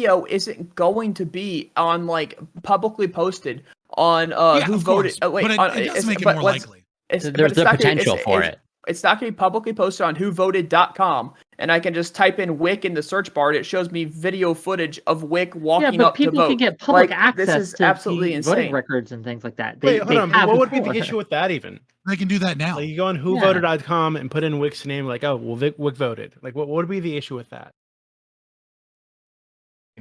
video isn't going to be on like publicly posted on who voted. But it does make it more likely. There's the potential for it. It's not going to be publicly posted on whovoted.com, and I can just type in Wick in the search bar, and it shows me video footage of Wick walking up to vote. People can get public access this is to absolutely insane. voting records and things like that. Wait, hold on. What would be the issue with that even? They can do that now. Like you go on whovoted.com and put in Wick's name, like, oh, well, Wick voted. Like, what would be the issue with that?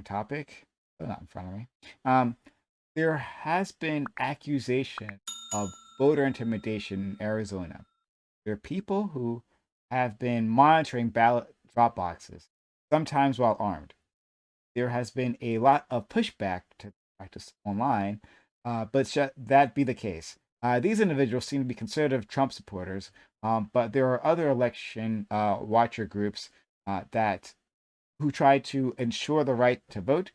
Topic, not in front of me. There has been accusation of voter intimidation in Arizona. There are people who have been monitoring ballot drop boxes, sometimes while armed. There has been a lot of pushback to practice online, but should that be the case? These individuals seem to be conservative Trump supporters, but there are other election watcher groups who try to ensure the right to vote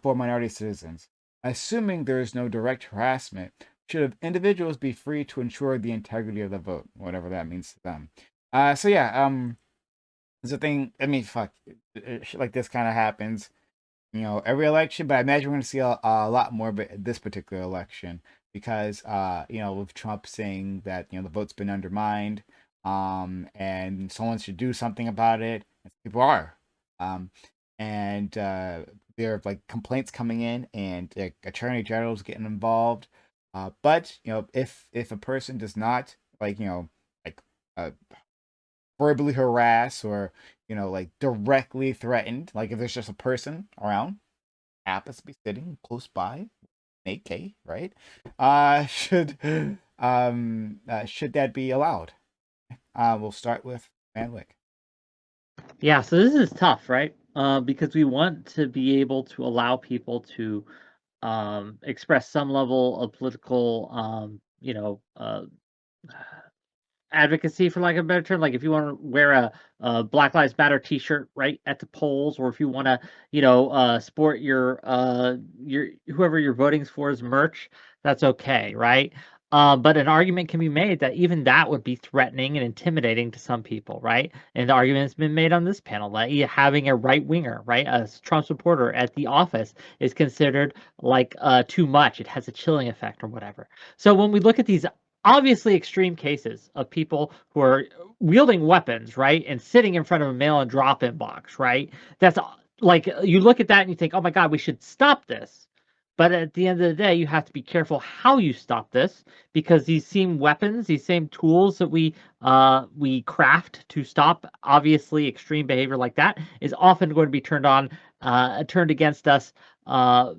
for minority citizens. Assuming there is no direct harassment, should individuals be free to ensure the integrity of the vote, whatever that means to them? There's a thing. I mean, fuck, shit like this kind of happens, every election. But I imagine we're going to see a lot more this particular election because, with Trump saying that the vote's been undermined, and someone should do something about it. People are, and there are like complaints coming in, and attorney generals getting involved. But if a person does not verbally harass or directly threatened, like if there's just a person around, happens to be sitting close by, AK, right? Should that be allowed? We'll start with Manwick. Yeah, so this is tough, right? Because we want to be able to allow people to express some level of political, advocacy, for lack of a better term. Like if you want to wear a Black Lives Matter T-shirt right at the polls, or if you want to, sport your whoever you're voting for's merch, that's okay, right? But an argument can be made that even that would be threatening and intimidating to some people, right? And the argument has been made on this panel that having a right-winger, right, a Trump supporter at the office is considered like too much. It has a chilling effect or whatever. So when we look at these obviously extreme cases of people who are wielding weapons, right, and sitting in front of a mail-in drop-in box, right, that's like, you look at that and you think, oh my God, we should stop this. But at the end of the day, you have to be careful how you stop this, because these same weapons, these same tools that we craft to stop obviously extreme behavior like that is often going to be turned against us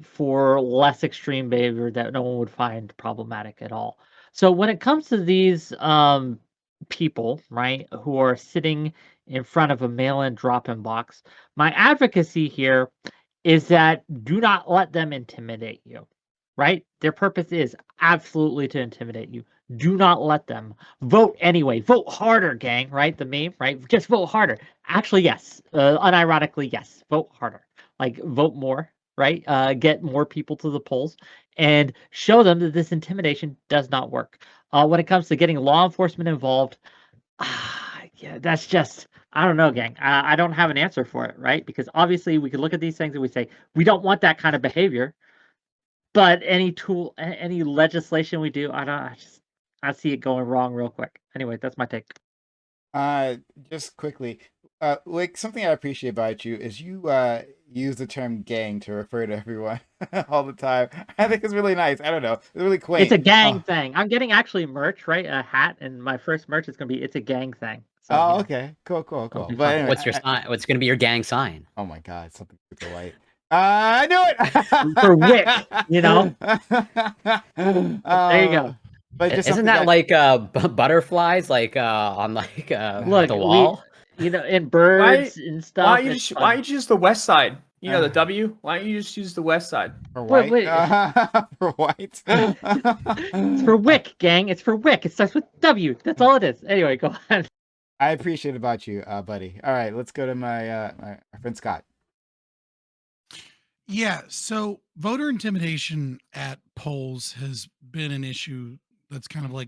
for less extreme behavior that no one would find problematic at all. So when it comes to these people, right, who are sitting in front of a mail-in drop-in box, my advocacy here is that do not let them intimidate you, right? Their purpose is absolutely to intimidate you. Do not let them. Vote anyway. Vote harder, gang, right? The meme, right? Just vote harder. Actually, yes. Unironically, yes. Vote harder. Like, vote more, right? Get more people to the polls and show them that this intimidation does not work. When it comes to getting law enforcement involved, yeah, that's just... I don't know, gang. I don't have an answer for it, right? Because obviously we could look at these things and we say, we don't want that kind of behavior. But any legislation we do, I see it going wrong real quick. Anyway, that's my take. Just quickly, like something I appreciate about you is you use the term gang to refer to everyone all the time. I think it's really nice. I don't know. It's really quaint. It's a gang thing. I'm getting actually merch, right? A hat, and my first merch is going to be, it's a gang thing. So, okay. Cool. But anyway, what's your sign? What's going to be your gang sign? Oh my God, something super white. I knew it! For Wick, there you go. But just isn't that like butterflies, like on like Look, the wall? And birds and stuff. Why don't you use the west side? The W. Why don't you just use the west side? For white. Wait. For white. It's for Wick, gang. It's for Wick. It starts with W. That's all it is. Anyway, go on. I appreciate it about you, buddy. All right, let's go to my friend Scott. Yeah, so voter intimidation at polls has been an issue that's kind of like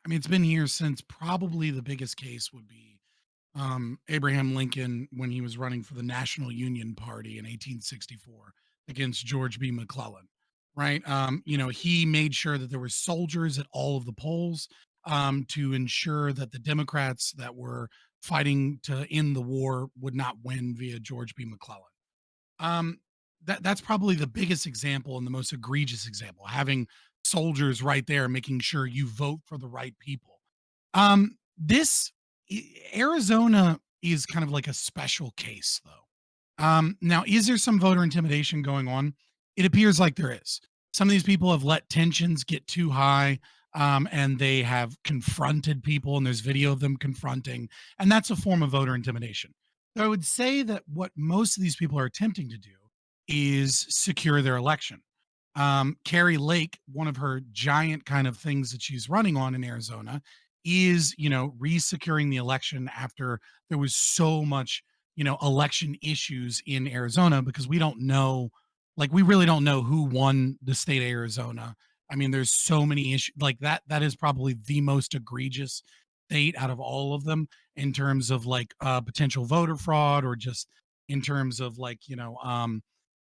it's been here since probably the biggest case would be Abraham Lincoln when he was running for the National Union Party in 1864 against George B. McClellan, right? He made sure that there were soldiers at all of the polls to ensure that the Democrats that were fighting to end the war would not win via George B. McClellan. That's probably the biggest example and the most egregious example, having soldiers right there making sure you vote for the right people. This Arizona is kind of like a special case, though. Now, is there some voter intimidation going on? It appears like there is. Some of these people have let tensions get too high, and they have confronted people, and there's video of them confronting, and that's a form of voter intimidation. So I would say that what most of these people are attempting to do is secure their election. Carrie Lake, one of her giant kind of things that she's running on in Arizona is, resecuring the election after there was so much, election issues in Arizona because we don't know, like, we really don't know who won the state of Arizona. I mean, there's so many issues like that. That is probably the most egregious state out of all of them in terms of like potential voter fraud or just in terms of like,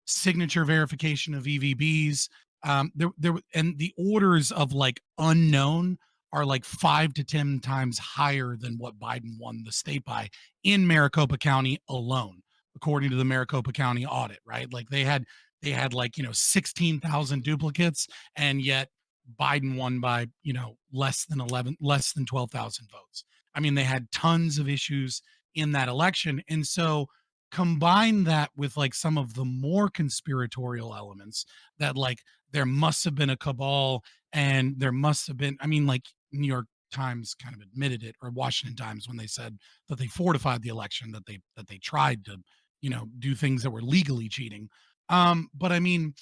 signature verification of EVBs. And the orders of like unknown are like 5 to 10 times higher than what Biden won the state by in Maricopa County alone, according to the Maricopa County audit, right? Like they had like, 16,000 duplicates, and yet Biden won by, less than 12,000 votes. I mean, they had tons of issues in that election. And so combine that with like some of the more conspiratorial elements that like there must have been a cabal and there must have been, I mean, like New York Times kind of admitted it, or Washington Times, when they said that they fortified the election, that they tried to, do things that were legally cheating. But I mean,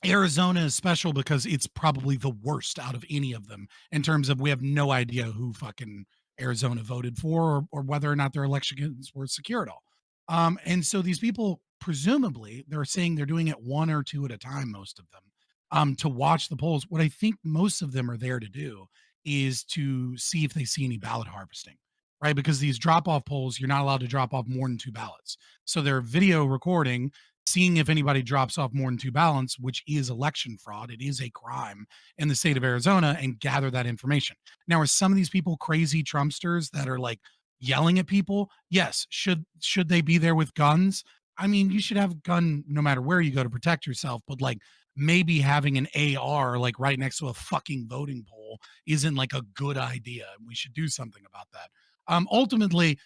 Arizona is special because it's probably the worst out of any of them in terms of we have no idea who fucking Arizona voted for or whether or not their elections were secure at all. And so these people, presumably, they're saying they're doing it one or two at a time, most of them, to watch the polls. What I think most of them are there to do is to see if they see any ballot harvesting, right? Because these drop off polls, you're not allowed to drop off more than 2 ballots. So they're video recording, seeing if anybody drops off more than 2 ballots, which is election fraud. It is a crime in the state of Arizona, and gather that information. Now, are some of these people crazy Trumpsters that are like yelling at people? Yes. Should they be there with guns? I mean, you should have a gun no matter where you go to protect yourself, but like maybe having an AR like right next to a fucking voting poll isn't like a good idea. We should do something about that. Ultimately,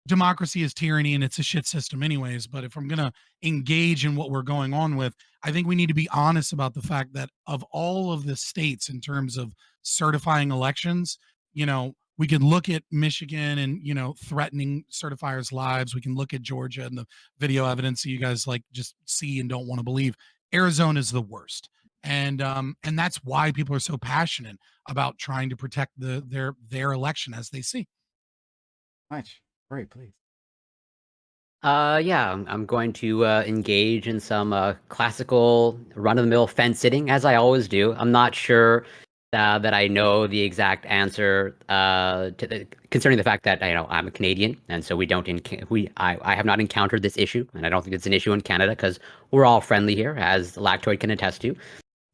democracy is tyranny and it's a shit system anyways. But if I'm going to engage in what we're going on with, I think we need to be honest about the fact that of all of the states in terms of certifying elections, we can look at Michigan and, threatening certifiers' lives. We can look at Georgia and the video evidence that you guys like just see and don't want to believe. Arizona is the worst. And that's why people are so passionate about trying to protect their election as they see. Much. Great, please. Yeah, I'm going to engage in some classical run-of-the-mill fence sitting, as I always do. I'm not sure that I know the exact answer concerning the fact that I'm a Canadian, and so I have not encountered this issue, and I don't think it's an issue in Canada because we're all friendly here, as Lactoid can attest to.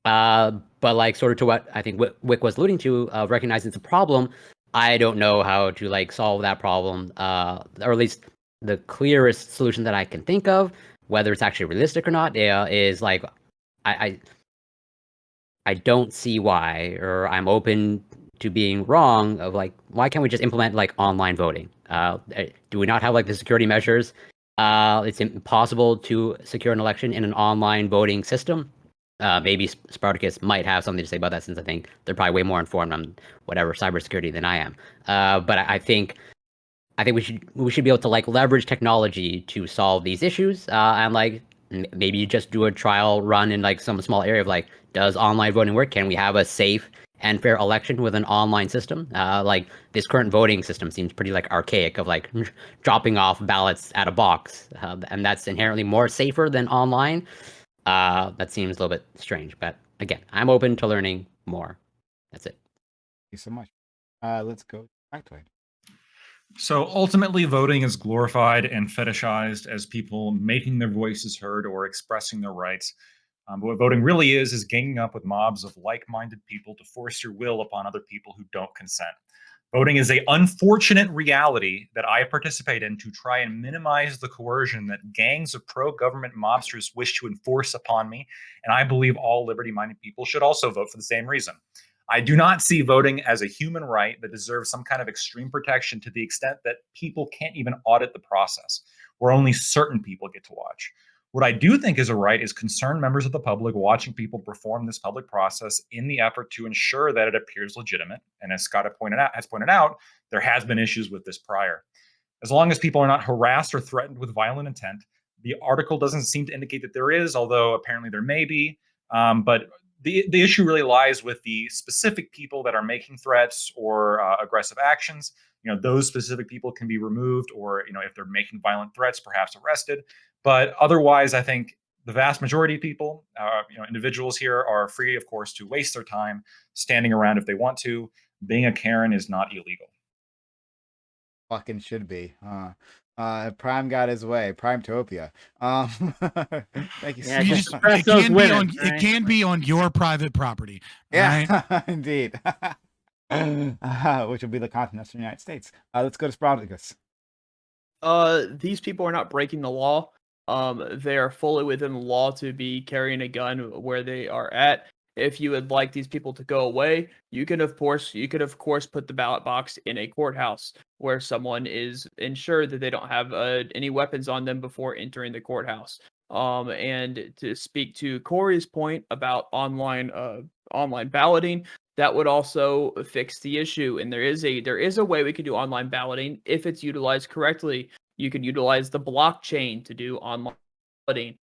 But like sort of to what I think Wick was alluding to, recognizing it's a problem, I don't know how to like solve that problem, or at least the clearest solution that I can think of, whether it's actually realistic or not, is like I don't see why, or I'm open to being wrong of like, why can't we just implement like online voting? Do we not have like the security measures? It's impossible to secure an election in an online voting system. Maybe Spartacus might have something to say about that, since I think they're probably way more informed on whatever cybersecurity than I am. But I think we should be able to like leverage technology to solve these issues, and like maybe you just do a trial run in like some small area of like, does online voting work? Can we have a safe and fair election with an online system? Like this current voting system seems pretty like archaic of like dropping off ballots at a box, and that's inherently more safer than online. That seems a little bit strange, but again, I'm open to learning more. That's it. Thank you so much. Let's go to Factoid. So ultimately, voting is glorified and fetishized as people making their voices heard or expressing their rights. But what voting really is ganging up with mobs of like-minded people to force your will upon other people who don't consent. Voting is an unfortunate reality that I participate in to try and minimize the coercion that gangs of pro-government mobsters wish to enforce upon me, and I believe all liberty-minded people should also vote for the same reason. I do not see voting as a human right that deserves some kind of extreme protection to the extent that people can't even audit the process, where only certain people get to watch. What I do think is a right is concerned members of the public watching people perform this public process in the effort to ensure that it appears legitimate. And as Scott has pointed out, there has been issues with this prior. As long as people are not harassed or threatened with violent intent, the article doesn't seem to indicate that there is, although apparently there may be. But the issue really lies with the specific people that are making threats or aggressive actions. Those specific people can be removed, or if they're making violent threats, perhaps arrested. But otherwise, I think the vast majority of people, individuals here, are free, of course, to waste their time standing around if they want to. Being a Karen is not illegal. Fucking should be. Prime got his way. Primetopia. Thank you so You much. just, it can be on your private property. Yeah, Right? indeed. Which will be the continent of the United States. Let's go to Sproutigus. These people are not breaking the law. They are fully within the law to be carrying a gun where they are at. If you would like these people to go away, you could of course put the ballot box in a courthouse where someone is ensured that they don't have any weapons on them before entering the courthouse. And to speak to Corey's point about online balloting, that would also fix the issue. And there is a way we could do online balloting if it's utilized correctly. You can utilize the blockchain to do online balloting.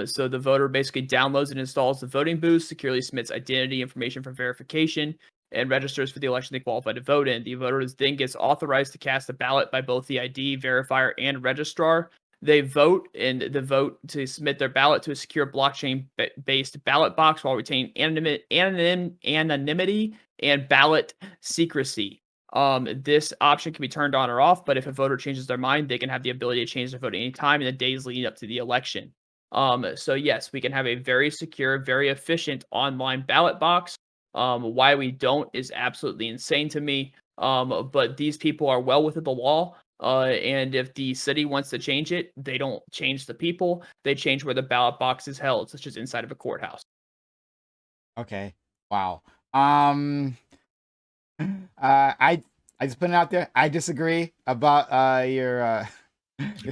So the voter basically downloads and installs the voting booth, securely submits identity information for verification, and registers for the election they qualify to vote in. The voter then gets authorized to cast a ballot by both the ID verifier and registrar. They vote, and the vote to submit their ballot to a secure blockchain-based ballot box while retaining anonymity and ballot secrecy. This option can be turned on or off, but if a voter changes their mind, they can have the ability to change their vote at any time in the days leading up to the election. So yes, we can have a very secure, very efficient online ballot box. Why we don't is absolutely insane to me. But these people are well within the law. And if the city wants to change it, they don't change the people. They change where the ballot box is held, such as inside of a courthouse. Okay. Wow. I just put it out there. I disagree about your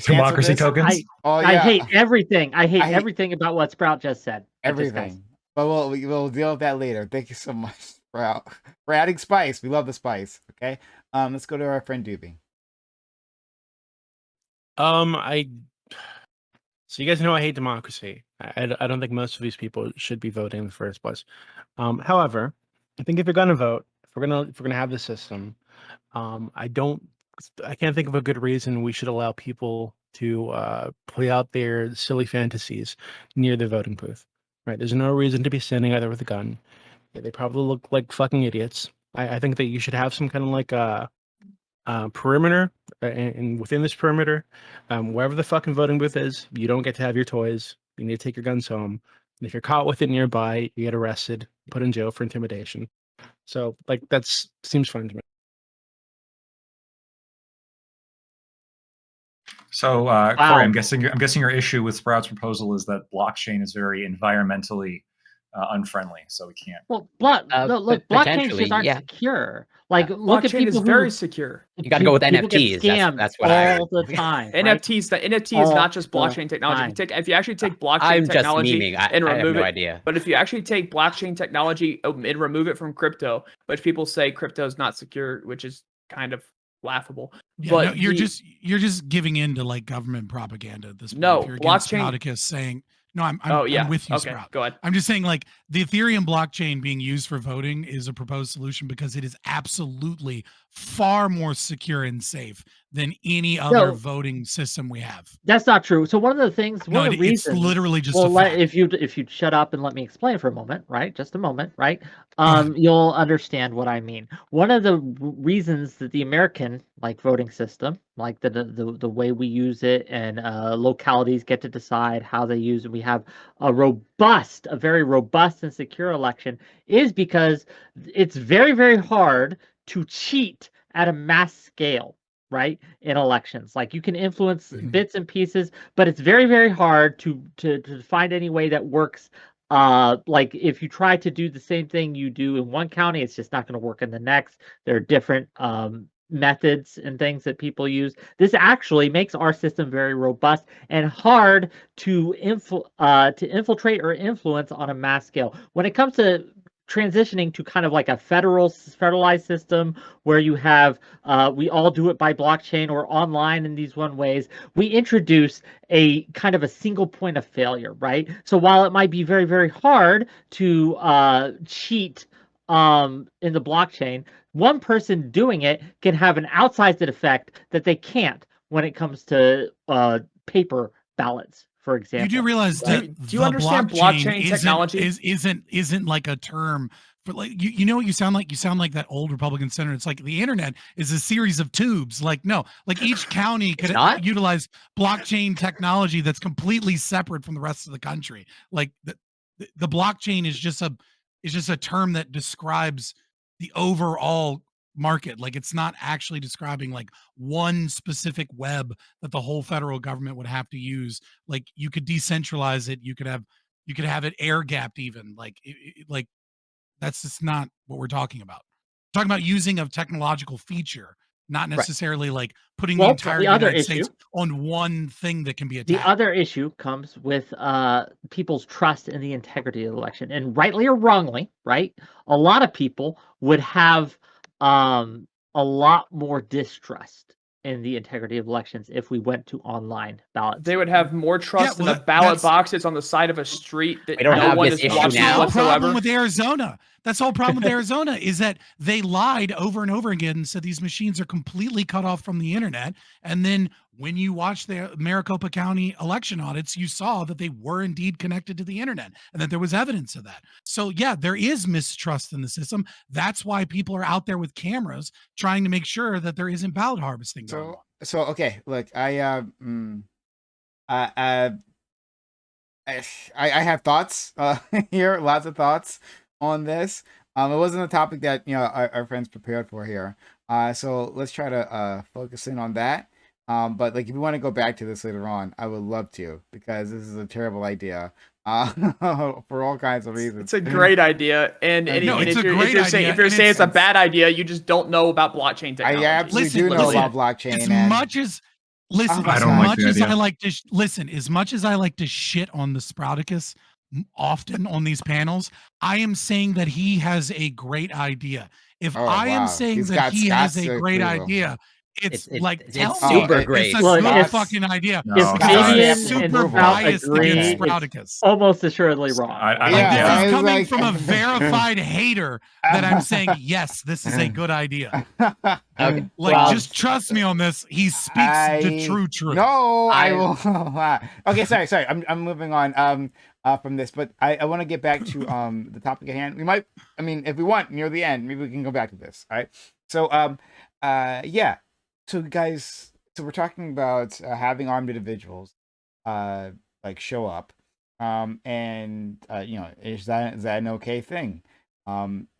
democracy tokens. I hate everything. I hate everything about what Sprout just said. Everything. But we'll deal with that later. Thank you so much, Sprout, for adding spice. We love the spice. Okay. Let's go to our friend Doobie. So you guys know I hate democracy. I don't think most of these people should be voting in the first place. However, I think if you're gonna vote, if we're gonna have this system, I can't think of a good reason we should allow people to play out their silly fantasies near the voting booth. Right? There's no reason to be standing out there with a gun. They probably look like fucking idiots. I think that you should have some kind of like perimeter, and within this perimeter, wherever the fucking voting booth is, you don't get to have your toys. You need to take your guns home. And if you're caught with it nearby, you get arrested, put in jail for intimidation. So, like, seems fine to me. So, Corey, I'm guessing your issue with Sprout's proposal is that blockchain is very environmentally unfriendly, so we can't. Well, blockchains just aren't secure. Like, look at blockchain people is very secure. You got to go with NFTs. That's what all the time. NFTs. The NFT is not just blockchain technology. If you actually take blockchain technology and remove it, idea. But if you actually take blockchain technology and remove it from crypto, which people say crypto is not secure, which is kind of laughable. Yeah, but no, you're just giving in to like government propaganda at this point. No, if you're against blockchain. Nauticus saying no, I'm with you, Okay, Sprout. go ahead. I'm just saying, like, the Ethereum blockchain being used for voting is a proposed solution because it is absolutely far more secure and safe than any other No. voting system we have. That's not true. So one of the things, No, one of the it's reasons, literally just well, a fact. if you'd shut up and let me explain for a moment, right? Just a moment, right? ahead. You'll understand what I mean. One of the reasons that the American voting system, like the way we use it, and localities get to decide how they use it, we have a very robust and secure election, is because it's very, very hard to cheat at a mass scale, right, in elections. Like, you can influence bits and pieces, but it's very, very hard to find any way that works. Like, if you try to do the same thing you do in one county, it's just not going to work in the next. There are different methods and things that people use. This actually makes our system very robust and hard to infiltrate or influence on a mass scale. When it comes to transitioning to kind of like a federalized system where you have we all do it by blockchain or online in these one ways, we introduce a kind of a single point of failure, right? So while it might be very, very hard to cheat in the blockchain, one person doing it can have an outsized effect that they can't when it comes to paper ballots, for example. You do realize that do you understand blockchain technology? isn't like a term for, like, you know what you sound like? You sound like that old Republican senator. It's like the internet is a series of tubes. Like, no, like each county could utilize blockchain technology that's completely separate from the rest of the country. Like the blockchain is just a term that describes the overall market. Like, it's not actually describing like one specific web that the whole federal government would have to use. Like, you could decentralize it. You could have it air gapped even. Like, like that's just not what we're talking about. We're talking about using a technological feature, not necessarily like putting the entire United States on one thing that can be attacked. The other issue comes with people's trust in the integrity of the election, and rightly or wrongly, right? A lot of people would have a lot more distrust in the integrity of elections if we went to online ballots. They would have more trust in the ballot boxes on the side of a street that no one is watching now. whatsoever. That's the problem with Arizona. That's the whole problem with Arizona, is that they lied over and over again and said these machines are completely cut off from the internet. And then when you watch the Maricopa County election audits, you saw that they were indeed connected to the internet and that there was evidence of that. So yeah, there is mistrust in the system. That's why people are out there with cameras trying to make sure that there isn't ballot harvesting going on. So okay, look, I have thoughts here, lots of thoughts on this. It wasn't a topic that our friends prepared for here. So let's try to focus in on that. But like, if you want to go back to this later on, I would love to, because this is a terrible idea for all kinds of reasons. It's a great idea, and if you're saying it's a bad idea, you just don't know about blockchain technology. I absolutely do know about blockchain. As much as I like to shit on the Sprouticus often on these panels, I am saying that he has a great idea. If I am saying that he has a great idea, it's super great. It's a good fucking idea. It's super biased against Sprouticus. Almost assuredly wrong. This is coming from a verified hater that I'm saying, yes, this is a good idea. Just trust me on this. He speaks the true truth. No, I will. Okay, sorry. I'm moving on from this, but I want to get back to the topic at hand. We might, if we want, near the end, maybe we can go back to this. All right. So yeah. So guys, we're talking about having armed individuals show up, and is that an okay thing?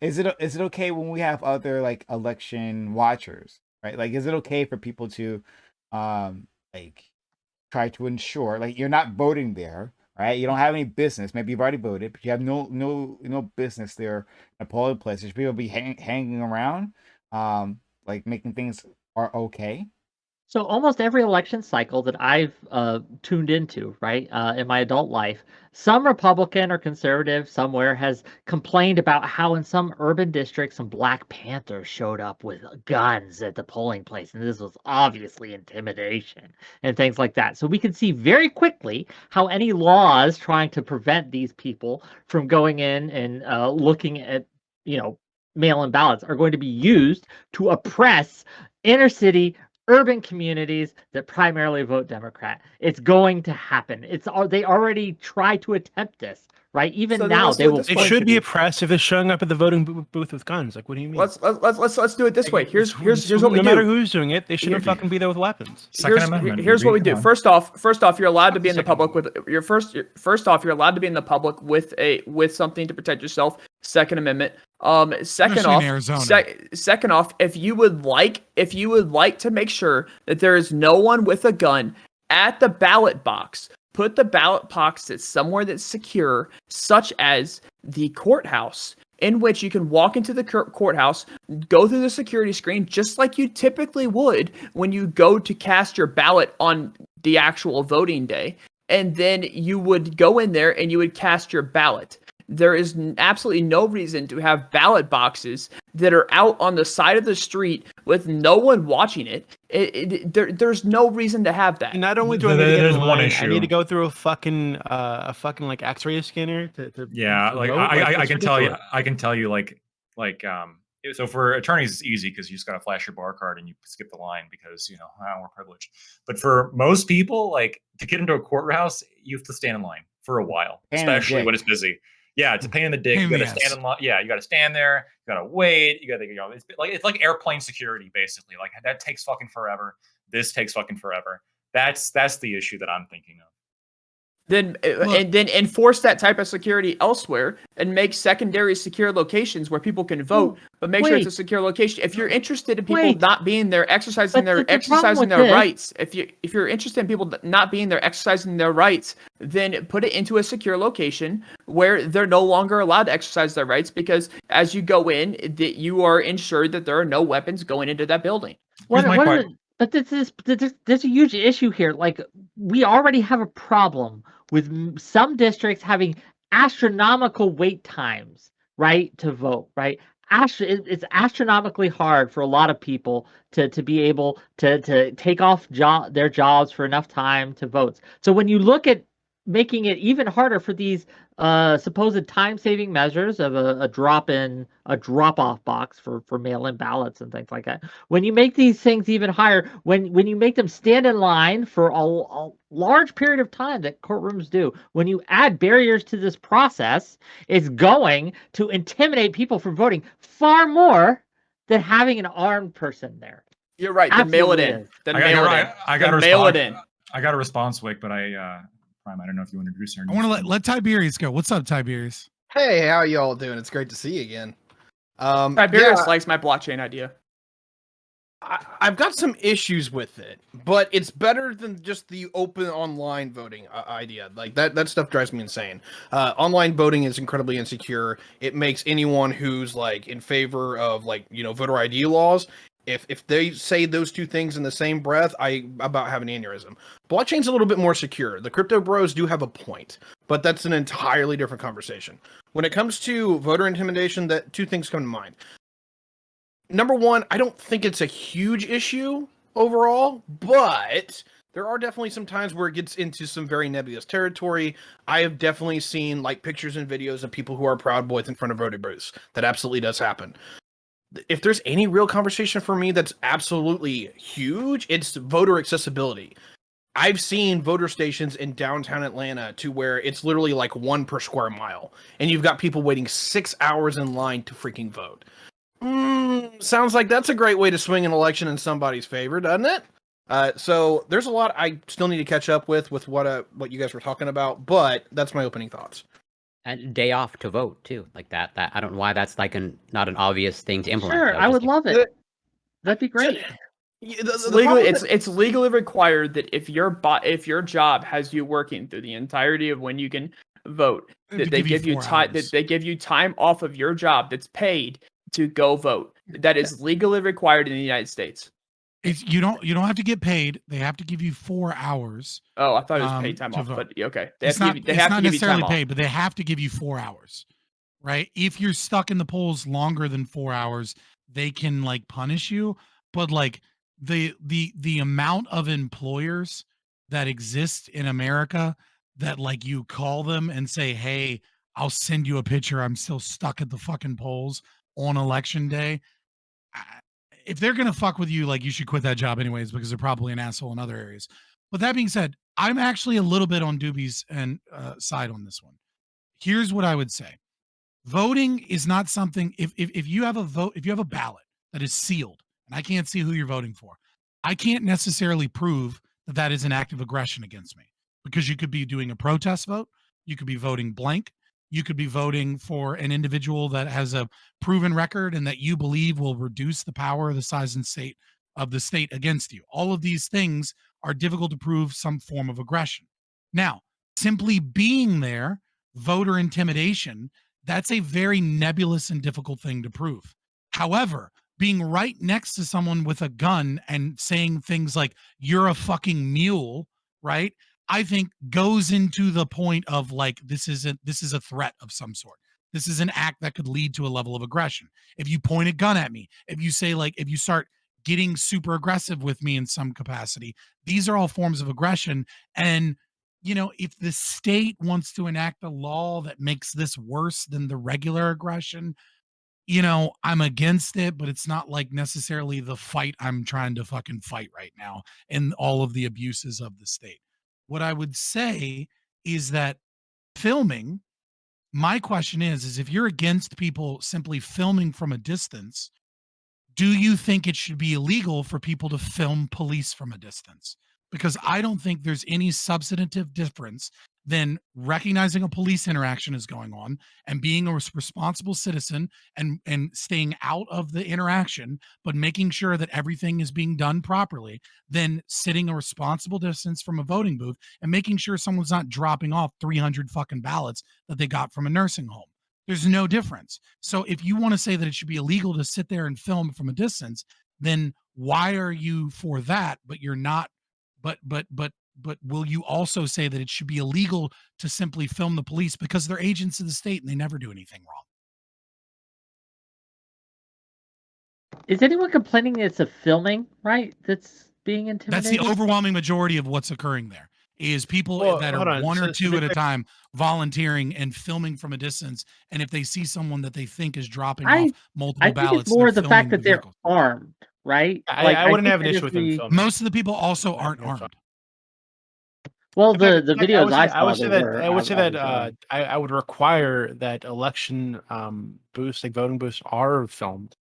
Is it okay when we have other like election watchers, right? Like, is it okay for people to try to ensure, like, you're not voting there, right? You don't have any business. Maybe you've already voted, but you have no business there in a polling place. There's people be hanging around, making things are okay. So almost every election cycle that I've tuned into, right, in my adult life, some Republican or conservative somewhere has complained about how in some urban districts, some Black Panthers showed up with guns at the polling place, and this was obviously intimidation and things like that. So we can see very quickly how any laws trying to prevent these people from going in and looking at, mail-in ballots are going to be used to oppress inner city, urban communities that primarily vote Democrat. It's going to happen. They already try to attempt this, right? Even So then now, let's they do it will. this They way. should be oppressed if they're showing up at the voting booth with guns. Like, what do you mean? Let's do it this way. Here's what we no do. matter who's doing it, they shouldn't fucking be there with weapons. Second Amendment. Here's what we do. Come on. First off, you're allowed to be in the Second public with first off, you're allowed to be in the public with something to protect yourself. Second Amendment. Second Especially off, in Arizona. if you would like to make sure that there is no one with a gun at the ballot box, put the ballot box at somewhere that's secure, such as the courthouse, in which you can walk into the courthouse, go through the security screen just like you typically would when you go to cast your ballot on the actual voting day. And then you would go in there and you would cast your ballot. There is absolutely no reason to have ballot boxes that are out on the side of the street with no one watching it. There's no reason to have that. Not only do I need to get There's in one line, I issue. need to go through a fucking like X-ray scanner to Yeah, to like vote. I It's can tell you, ridiculous. I can tell you, so for attorneys it's easy because you just gotta flash your bar card and you skip the line because we're privileged. But for most people, like to get into a courthouse, you have to stand in line for a while, Pain in the especially dick. when it's busy. Yeah, it's a pain in the dick. Pain You in the gotta stand ass. in line. Yeah, you gotta stand there. You gotta wait. You gotta it's like airplane security basically. Like that takes fucking forever. This takes fucking forever. That's the issue that I'm thinking of. Then Look- and then enforce that type of security elsewhere and make secondary secure locations where people can vote, but make sure it's a wait. secure location. If you're interested in people Wait. not being there exercising But the problem exercising with their this- rights, if you're interested in people not being there exercising their rights, then put it into a secure location where they're no longer allowed to exercise their rights, because as you go in, that you are ensured that there are no weapons going into that building. Here's my But there's a huge issue here. Like, we already have a problem with some districts having astronomical wait times, right, to vote, right? It's astronomically hard for a lot of people to be able to take off their jobs for enough time to vote. So when you look at making it even harder for these supposed time-saving measures of a drop-off box for mail-in ballots and things like that. When you make these things even higher, when you make them stand in line for a large period of time that courtrooms do, when you add barriers to this process, it's going to intimidate people from voting far more than having an armed person there. You're right. Then mail it Absolutely in. is. Then I mail it got in. I got a Then mail it response. in. I got a response, Wick, but Prime, I don't know if you want to introduce her. I want to let Tiberius go. What's up, Tiberius? Hey, how y'all doing? It's great to see you again. Tiberius likes my blockchain idea. I've got some issues with it, but it's better than just the open online voting idea. Like that stuff drives me insane. Online voting is incredibly insecure. It makes anyone who's like in favor of voter ID laws, if they say those two things in the same breath, I about have an aneurysm. Blockchain's a little bit more secure. The crypto bros do have a point, but that's an entirely different conversation. When it comes to voter intimidation, that two things come to mind. Number one, I don't think it's a huge issue overall, but there are definitely some times where it gets into some very nebulous territory. I have definitely seen pictures and videos of people who are Proud Boys in front of voting booths. That absolutely does happen. If there's any real conversation for me that's absolutely huge, it's voter accessibility. I've seen voter stations in downtown Atlanta to where it's literally like 1 per square mile, and you've got people waiting 6 hours in line to freaking vote. Sounds like that's a great way to swing an election in somebody's favor, doesn't it? So there's a lot I still need to catch up with what you guys were talking about, but that's my opening thoughts. And day off to vote too, like that. That I don't know why that's like not an obvious thing to implement. Sure, though, I just would to- love it. That'd be great. It's legally required that if your job has you working through the entirety of when you can vote, that they give you 4 time hours. that they give you time off of your job that's paid to go vote. That is legally required in the United States. You don't have to get paid. They have to give you 4 hours. Oh, I thought it was paid time to off, vote. but okay. It's not necessarily time paid, but they have to give you 4 hours, right? If you're stuck in the polls longer than 4 hours, they can punish you. But the amount of employers that exist in America that you call them and say, hey, I'll send you a picture. I'm still stuck at the fucking polls on election day. if they're gonna fuck with you, like you should quit that job anyways because they're probably an asshole in other areas. But that being said, I'm actually a little bit on Doobie's and side on this one. Here's what I would say: voting is not something. If you have a vote, if you have a ballot that is sealed, and I can't see who you're voting for, I can't necessarily prove that that is an act of aggression against me, because you could be doing a protest vote, you could be voting blank, you could be voting for an individual that has a proven record and that you believe will reduce the power, the size, and state of the state against you. All of these things are difficult to prove some form of aggression. Now, simply being there, voter intimidation, that's a very nebulous and difficult thing to prove. However, being right next to someone with a gun and saying things like, you're a fucking mule, right? I think goes into the point of like, this is a threat of some sort. This is an act that could lead to a level of aggression. If you point a gun at me, if you say like, if you start getting super aggressive with me in some capacity, these are all forms of aggression. And, you know, if the state wants to enact a law that makes this worse than the regular aggression, you know, I'm against it, but it's not like necessarily the fight I'm trying to fucking fight right now and all of the abuses of the state. What I would say is that filming, my question is if you're against people simply filming from a distance, do you think it should be illegal for people to film police from a distance? Because I don't think there's any substantive difference than recognizing a police interaction is going on and being a responsible citizen and staying out of the interaction, but making sure that everything is being done properly, than sitting a responsible distance from a voting booth and making sure someone's not dropping off 300 fucking ballots that they got from a nursing home. There's no difference. So if you want to say that it should be illegal to sit there and film from a distance, then why are you for that, but you're not? But will you also say that it should be illegal to simply film the police because they're agents of the state and they never do anything wrong? Is anyone complaining it's a filming, right? That's being intimidated? That's the overwhelming majority of what's occurring there. Is people that are one or two at a time volunteering and filming from a distance, and if they see someone that they think is dropping off multiple ballots, I think it's more the fact that they're armed, right? I wouldn't have an issue with them filming. Most of the people also aren't armed. Well, the videos I would say that I would require that election booths, like voting booths, are filmed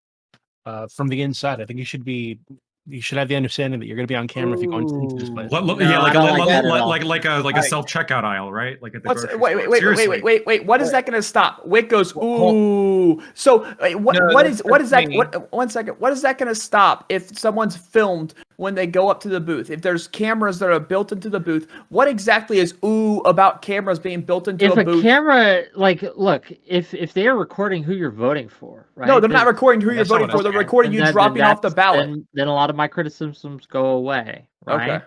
from the inside. I think you should have the understanding that you're going to be on camera if you go into this place. Like a self-checkout aisle, right? Like at the wait. What is that going to stop? Wick goes, ooh. So what is that? One second. What is that going to stop if someone's filmed when they go up to the booth? If there's cameras that are built into the booth, what exactly is ooh about cameras being built into a booth? If a camera, like, look, if they are recording who you're voting for, right? No, they're not recording who you're voting for. They're recording you dropping off the ballot. Then a lot of my criticisms go away, right? Okay.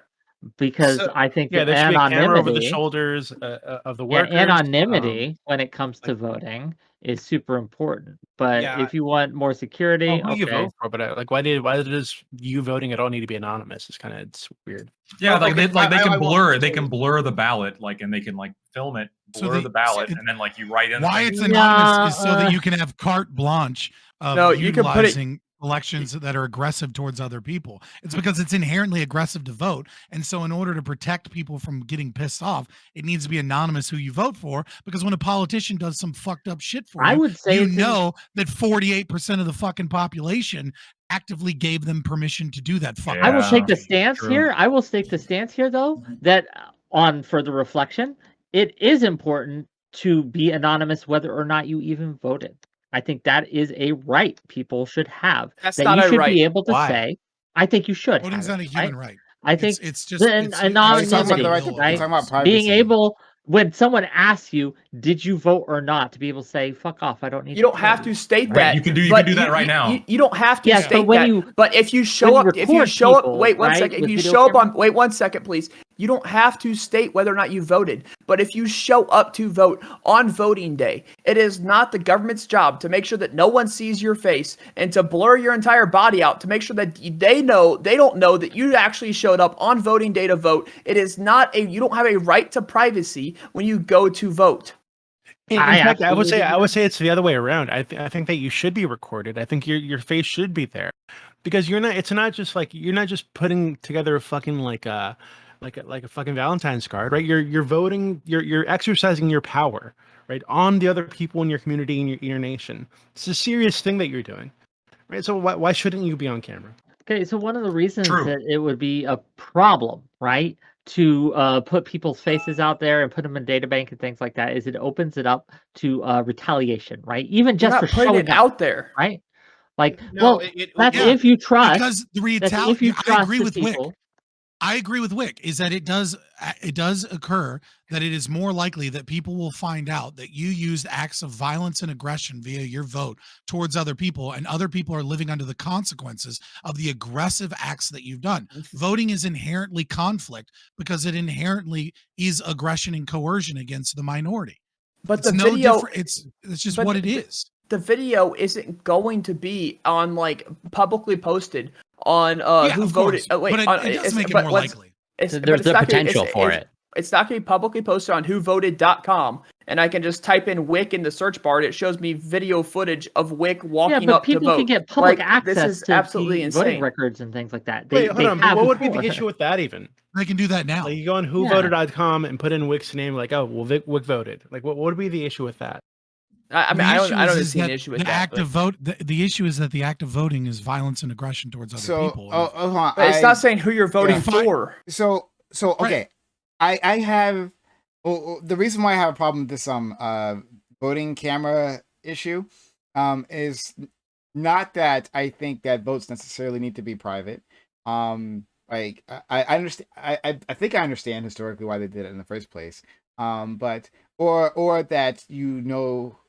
Because I think there should be a camera over the shoulders of the workers. Anonymity when it comes to voting is super important. But if you want more security, who you vote for? But why does you voting at all need to be anonymous? It's weird. Yeah, they can blur the ballot, and they can film it, blur the ballot, and then you write in. Why it's anonymous is so that you can have carte blanche of utilizing elections that are aggressive towards other people. It's because it's inherently aggressive to vote, and so in order to protect people from getting pissed off, it needs to be anonymous who you vote for, because when a politician does some fucked up shit for you, I would say that 48% of the fucking population actively gave them permission to do that. I will take the stance here. I will take the stance here, though, that on further reflection, it is important to be anonymous whether or not you even voted. I think that is a right people should have. That's that not you a should right. be able to say. I think you should. Voting's not a human right. I think it's just anonymity, right? Being able, when someone asks you, "Did you vote or not?" to be able to say, "Fuck off, I don't need." You don't have to state that. Right. You can do that right now. You don't have to state that. But if you show up, wait one second. If you show up on, wait 1 second, please. You don't have to state whether or not you voted. But if you show up to vote on voting day, it is not the government's job to make sure that no one sees your face and to blur your entire body out to make sure that they don't know that you actually showed up on voting day to vote. It is not you don't have a right to privacy when you go to vote. In I fact, I would absolutely say it's the other way around. I think that you should be recorded. I think your face should be there, because you're not. It's not just like you're not just putting together a fucking like a fucking Valentine's card, right? You're voting. You're exercising your power, right, on the other people in your community and your nation. It's a serious thing that you're doing, right? So why shouldn't you be on camera? Okay, so one of the reasons True. that it would be a problem, right, to put people's faces out there and put them in data bank and things like that is it opens it up to retaliation, right? Even You're just not for putting showing it up, out there. right? Like, No, well, that's yeah, if you trust. because the That's if you I trust agree the with Wick. people. I agree with Wick is that it does occur that it is more likely that people will find out that you used acts of violence and aggression via your vote towards other people, and other people are living under the consequences of the aggressive acts that you've done. Voting is inherently conflict because it inherently is aggression and coercion against the minority. But It's the no video, different. It's just but what it the- is. the video isn't going to be on like publicly posted on Yeah, who of voted. course. Wait, But it does make it more likely. There's the potential for it. It's not going to be publicly posted on whovoted.com, and I can just type in Wick in the search bar, and it shows me video footage of Wick Yeah, walking but up to people vote. can get public Like, access this is to absolutely the insane. voting records and things like that. Wait, hold on. But have what would be the before. issue with that even? They can do that now. Like you go on whovoted.com and put in Wick's name, like, oh, well, Wick voted. Like, what would be the issue with that? I mean, The issue I don't is see an that issue with the that. act but- of vote. The issue is that the act of voting is violence and aggression towards other So, people. hold on. But it's not saying who you're voting Yeah. for. So okay, I have the reason why I have a problem with this voting camera issue is not that I think that votes necessarily need to be private. Like I understand. I think I understand historically why they did it in the first place. But or that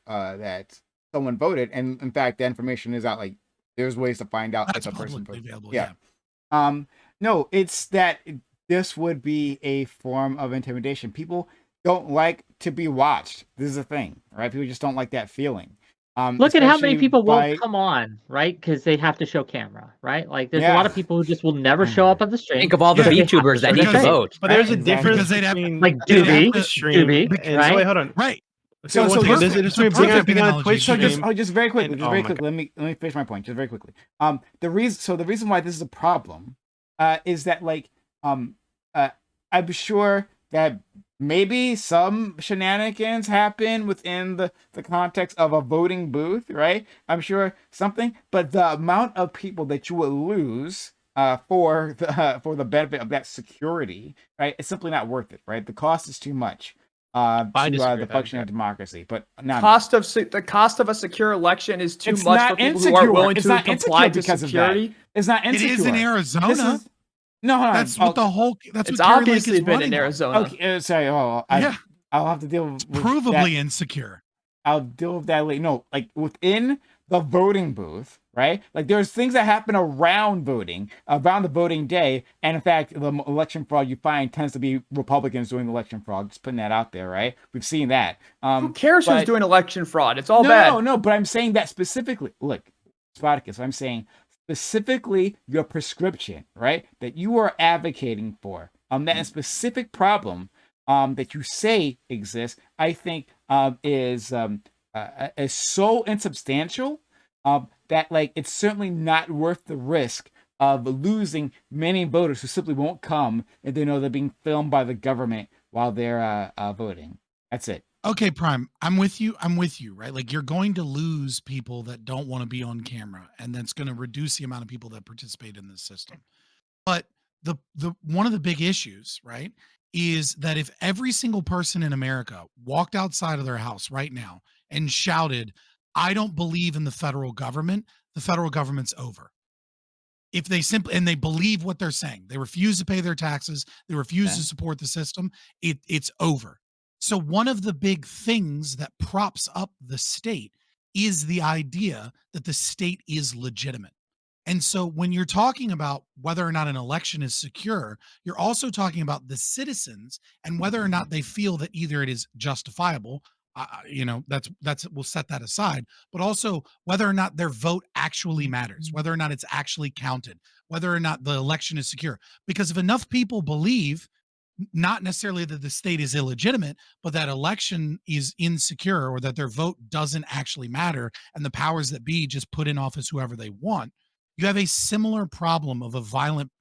that someone voted, and in fact the information is out. Like there's ways to find out That's if a person publicly voted. available. Yeah. No, it's that this would be a form of intimidation. People don't like to be watched. This is a thing, right? People just don't like that feeling. Look at how many especially people by- won't come on, right? Because they have to show camera, right? Like, there's a Yeah. lot of people who just will never show up on the stream. Think of all the Yeah. because they have to VTubers that show need to camera. vote. But There's a Right, difference Because they'd have- between like they'd have Doobie, to stream Doobie, and right? so wait, hold on. Right. So it's once a again, perfect- there's it's a between perfect being on analogy. Twitch So stream. just very quickly, And- just oh very my quickly. Let me finish my point, just very quickly. The reason why this is a problem, is that like I'm sure that maybe some shenanigans happen within the context of a voting booth, right? I'm sure something, but the amount of people that you will lose for the benefit of that security, right? It's simply not worth it, right? The cost is too much to disagree the with that, function yeah. of democracy. But no, The cost of a secure election is too It's much not for people who insecure. aren't willing It's to not comply insecure to because of that. security. it's not It insecure. is in This Arizona. is- no, hold on. That's what the whole. That's It's what Kari Lake obviously is been running in on. Arizona. Okay, sorry. Yeah. I'll have to deal with Provably that. insecure. I'll deal with that later. No, like within the voting booth, right? Like there's things that happen around voting, around the voting day, and in fact, the election fraud you find tends to be Republicans doing the election fraud. Just putting that out there, right? We've seen that. Who cares who's but- doing election fraud? It's all no, bad. No, but I'm saying that specifically. Look, Spartacus, I'm saying specifically your prescription, right? That you are advocating for. That specific problem that you say exists, I think is so insubstantial that like it's certainly not worth the risk of losing many voters who simply won't come if they know they're being filmed by the government while they're voting. That's it. Okay, Prime, I'm with you. Right? Like you're going to lose people that don't want to be on camera, and that's going to reduce the amount of people that participate in this system. But the one of the big issues, right, is that if every single person in America walked outside of their house right now and shouted, "I don't believe in the federal government," the federal government's over. If they simply and they believe what they're saying, they refuse to pay their taxes, they refuse to support the system, it's over. So one of the big things that props up the state is the idea that the state is legitimate. And so when you're talking about whether or not an election is secure, you're also talking about the citizens and whether or not they feel that either it is justifiable, we'll set that aside, but also whether or not their vote actually matters, whether or not it's actually counted, whether or not the election is secure. Because if enough people believe not necessarily that the state is illegitimate, but that election is insecure, or that their vote doesn't actually matter, and the powers that be just put in office whoever they want, you have a similar problem of a violent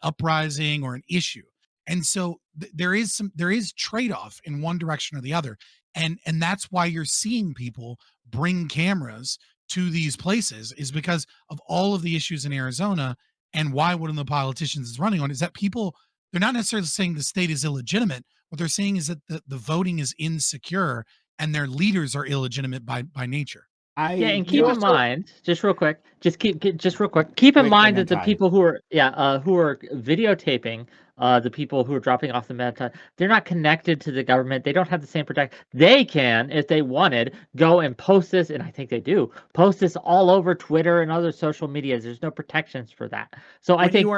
uprising or an issue. And so there is trade-off in one direction or the other. And that's why you're seeing people bring cameras to these places, is because of all of the issues in Arizona. And why one of the politicians is running on is that people, they're not necessarily saying the state is illegitimate. What they're saying is that the voting is insecure and their leaders are illegitimate by nature. And keep in mind, just real quick, keep in mind that the people who are videotaping the people who are dropping off the meta, they're not connected to the government. They don't have the same protect. They can, if they wanted, go and post this, and I think they do, post this all over Twitter and other social medias. There's no protections for that. So I think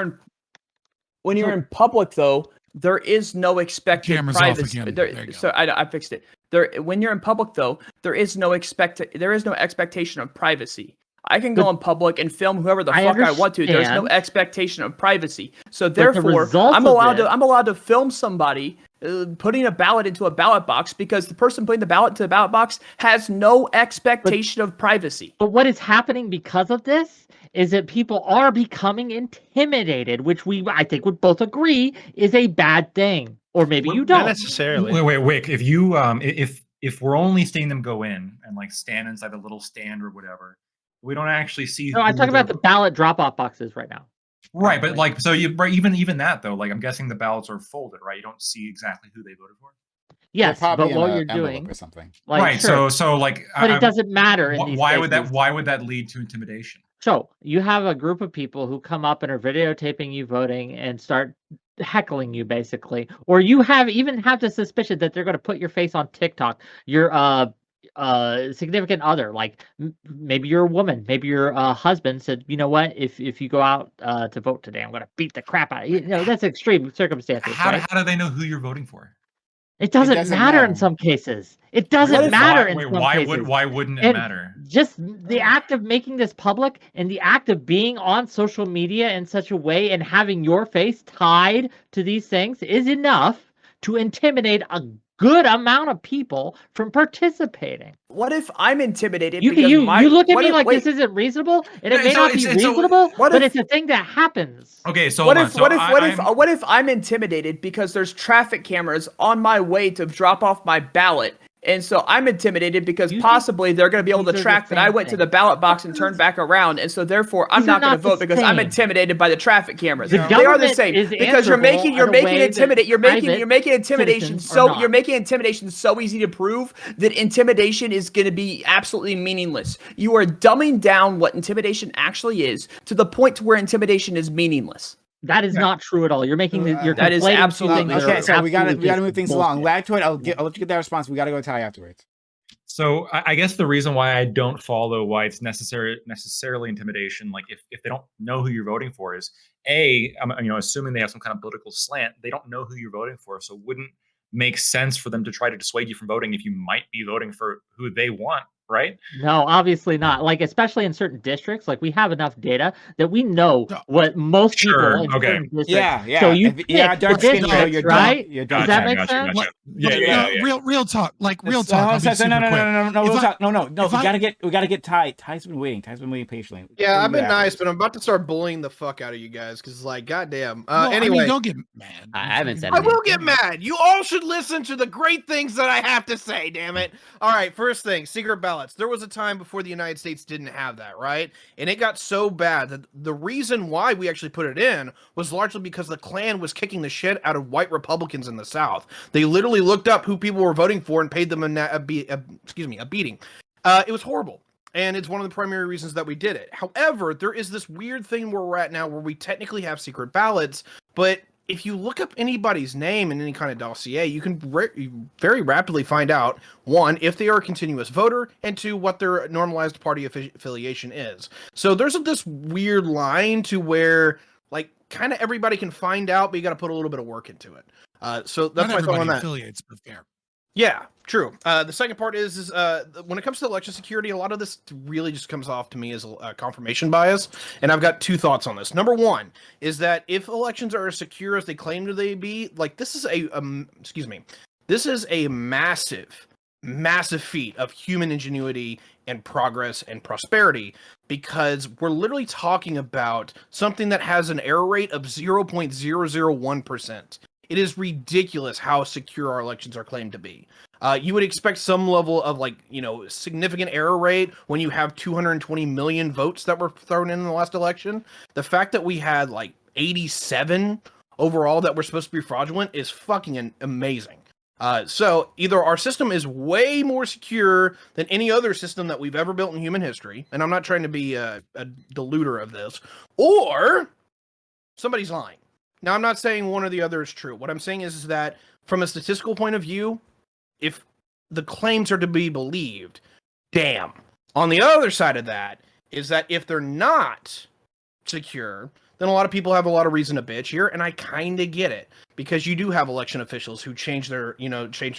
when you're in public, though, there is no expected privacy. I fixed it. When you're in public, though, there is no expectation of privacy. I can go in public and film whoever the fuck I want to. There's no expectation of privacy. So therefore, I'm allowed to film somebody putting a ballot into a ballot box because the person putting the ballot into the ballot box has no expectation of privacy. But what is happening because of this is that people are becoming intimidated, which I think would both agree is a bad thing. Or maybe you don't. Not necessarily. Wait. If you if we're only seeing them go in and like stand inside a little stand or whatever, we don't actually see. No, I'm talking about the ballot drop-off boxes right now. Right, but like, so even that though, like I'm guessing the ballots are folded, right? You don't see exactly who they voted for. Yes, but what you're doing or something. Like, right. Sure. So like, but it doesn't matter. In these why cases. Why would that lead to intimidation? So you have a group of people who come up and are videotaping you voting and start heckling you, basically, or you even have the suspicion that they're going to put your face on TikTok. Your significant other, like maybe you're a woman, maybe your husband said, you know what, if you go out to vote today, I'm going to beat the crap out of you. That's extreme circumstances. How right? do they know who you're voting for? It doesn't matter in some cases. It doesn't matter in some cases. Why wouldn't it matter? Just the act of making this public and the act of being on social media in such a way and having your face tied to these things is enough to intimidate a good amount of people from participating. What if I'm intimidated? You look at me like this isn't reasonable, and it may not be reasonable, but it's a thing that happens. Okay, so what if I'm intimidated because there's traffic cameras on my way to drop off my ballot? And so I'm intimidated because possibly they're going to be able to track that I went to the ballot box and turned back around. And so therefore I'm not going to vote because I'm intimidated by the traffic cameras. They are the same because you're making intimidation so easy to prove that intimidation is going to be absolutely meaningless. You are dumbing down what intimidation actually is to the point to where intimidation is meaningless. That is not true at all. You're making that is absolutely okay. So we gotta move things along. Back to it. I'll let you get that response. We gotta go to Ty afterwards. So I guess the reason why I don't follow why it's necessarily intimidation, like if they don't know who you're voting for, is assuming they have some kind of political slant, they don't know who you're voting for, so it wouldn't make sense for them to try to dissuade you from voting if you might be voting for who they want. Right? No, obviously not. Like, especially in certain districts, like we have enough data that we know what most people in certain districts. Yeah. So you dark skin, right? Does that make sense? Yeah. Real talk. Like real talk. No. We gotta get Ty. Ty's been waiting. Ty's been waiting patiently. Yeah, I've been nice, but I'm about to start bullying the fuck out of you guys because, like, goddamn. Anyway, I mean, don't get mad. I haven't said. I will get mad. You all should listen to the great things that I have to say. Damn it! All right, first thing, secret ballots. There was a time before the United States didn't have that, right? And it got so bad that the reason why we actually put it in was largely because the Klan was kicking the shit out of white Republicans in the South. They literally looked up who people were voting for and paid them a beating. It was horrible. And it's one of the primary reasons that we did it. However, there is this weird thing where we're at now where we technically have secret ballots, but if you look up anybody's name in any kind of dossier, you can very rapidly find out, one, if they are a continuous voter, and two, what their normalized party affiliation is. So there's this weird line to where, like, kind of everybody can find out, but you got to put a little bit of work into it. So that's my thought on that. Affiliates, but fair. Yeah, true. The second part is when it comes to election security, a lot of this really just comes off to me as a confirmation bias, and I've got two thoughts on this. Number one is that if elections are as secure as they claim to they be, like this is this is a massive, massive feat of human ingenuity and progress and prosperity, because we're literally talking about something that has an error rate of 0.001%. It is ridiculous how secure our elections are claimed to be. You would expect some level of significant error rate when you have 220 million votes that were thrown in the last election. The fact that we had like 87 overall that were supposed to be fraudulent is fucking amazing. So either our system is way more secure than any other system that we've ever built in human history, and I'm not trying to be a deluder of this, or somebody's lying. Now, I'm not saying one or the other is true. What I'm saying is that from a statistical point of view, if the claims are to be believed, damn. On the other side of that is that if they're not secure, then a lot of people have a lot of reason to bitch here, and I kind of get it, because you do have election officials who change their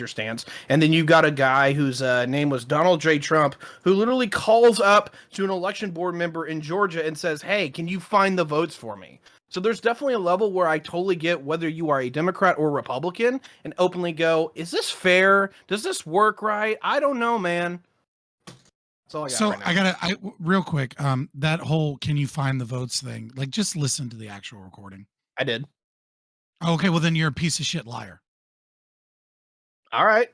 stance, and then you've got a guy whose name was Donald J. Trump, who literally calls up to an election board member in Georgia and says, hey, can you find the votes for me? So there's definitely a level where I totally get whether you are a Democrat or Republican and openly go, is this fair? Does this work right? I don't know, man. That's all I got. So right now. real quick, that whole can you find the votes thing, like just listen to the actual recording. I did. Okay, well then you're a piece of shit liar. All right.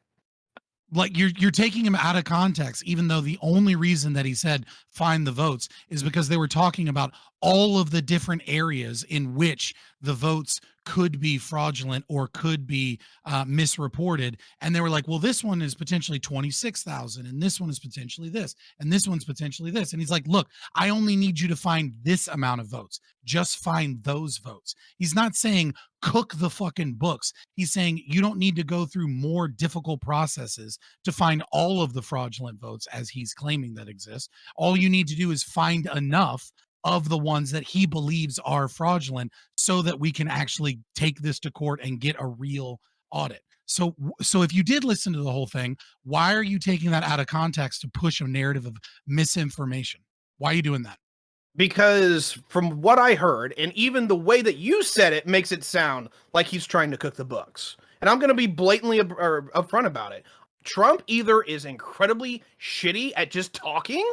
Like you're taking him out of context, even though the only reason that he said find the votes is because they were talking about all of the different areas in which the votes could be fraudulent or could be misreported. And they were like, well, this one is potentially 26,000 and this one is potentially this and this one's potentially this. And he's like, look, I only need you to find this amount of votes. Just find those votes. He's not saying cook the fucking books. He's saying you don't need to go through more difficult processes to find all of the fraudulent votes as he's claiming that exist. All you need to do is find enough of the ones that he believes are fraudulent so that we can actually take this to court and get a real audit. So if you did listen to the whole thing, why are you taking that out of context to push a narrative of misinformation? Why are you doing that? Because from what I heard, and even the way that you said it makes it sound like he's trying to cook the books. And I'm going to be blatantly upfront about it. Trump either is incredibly shitty at just talking,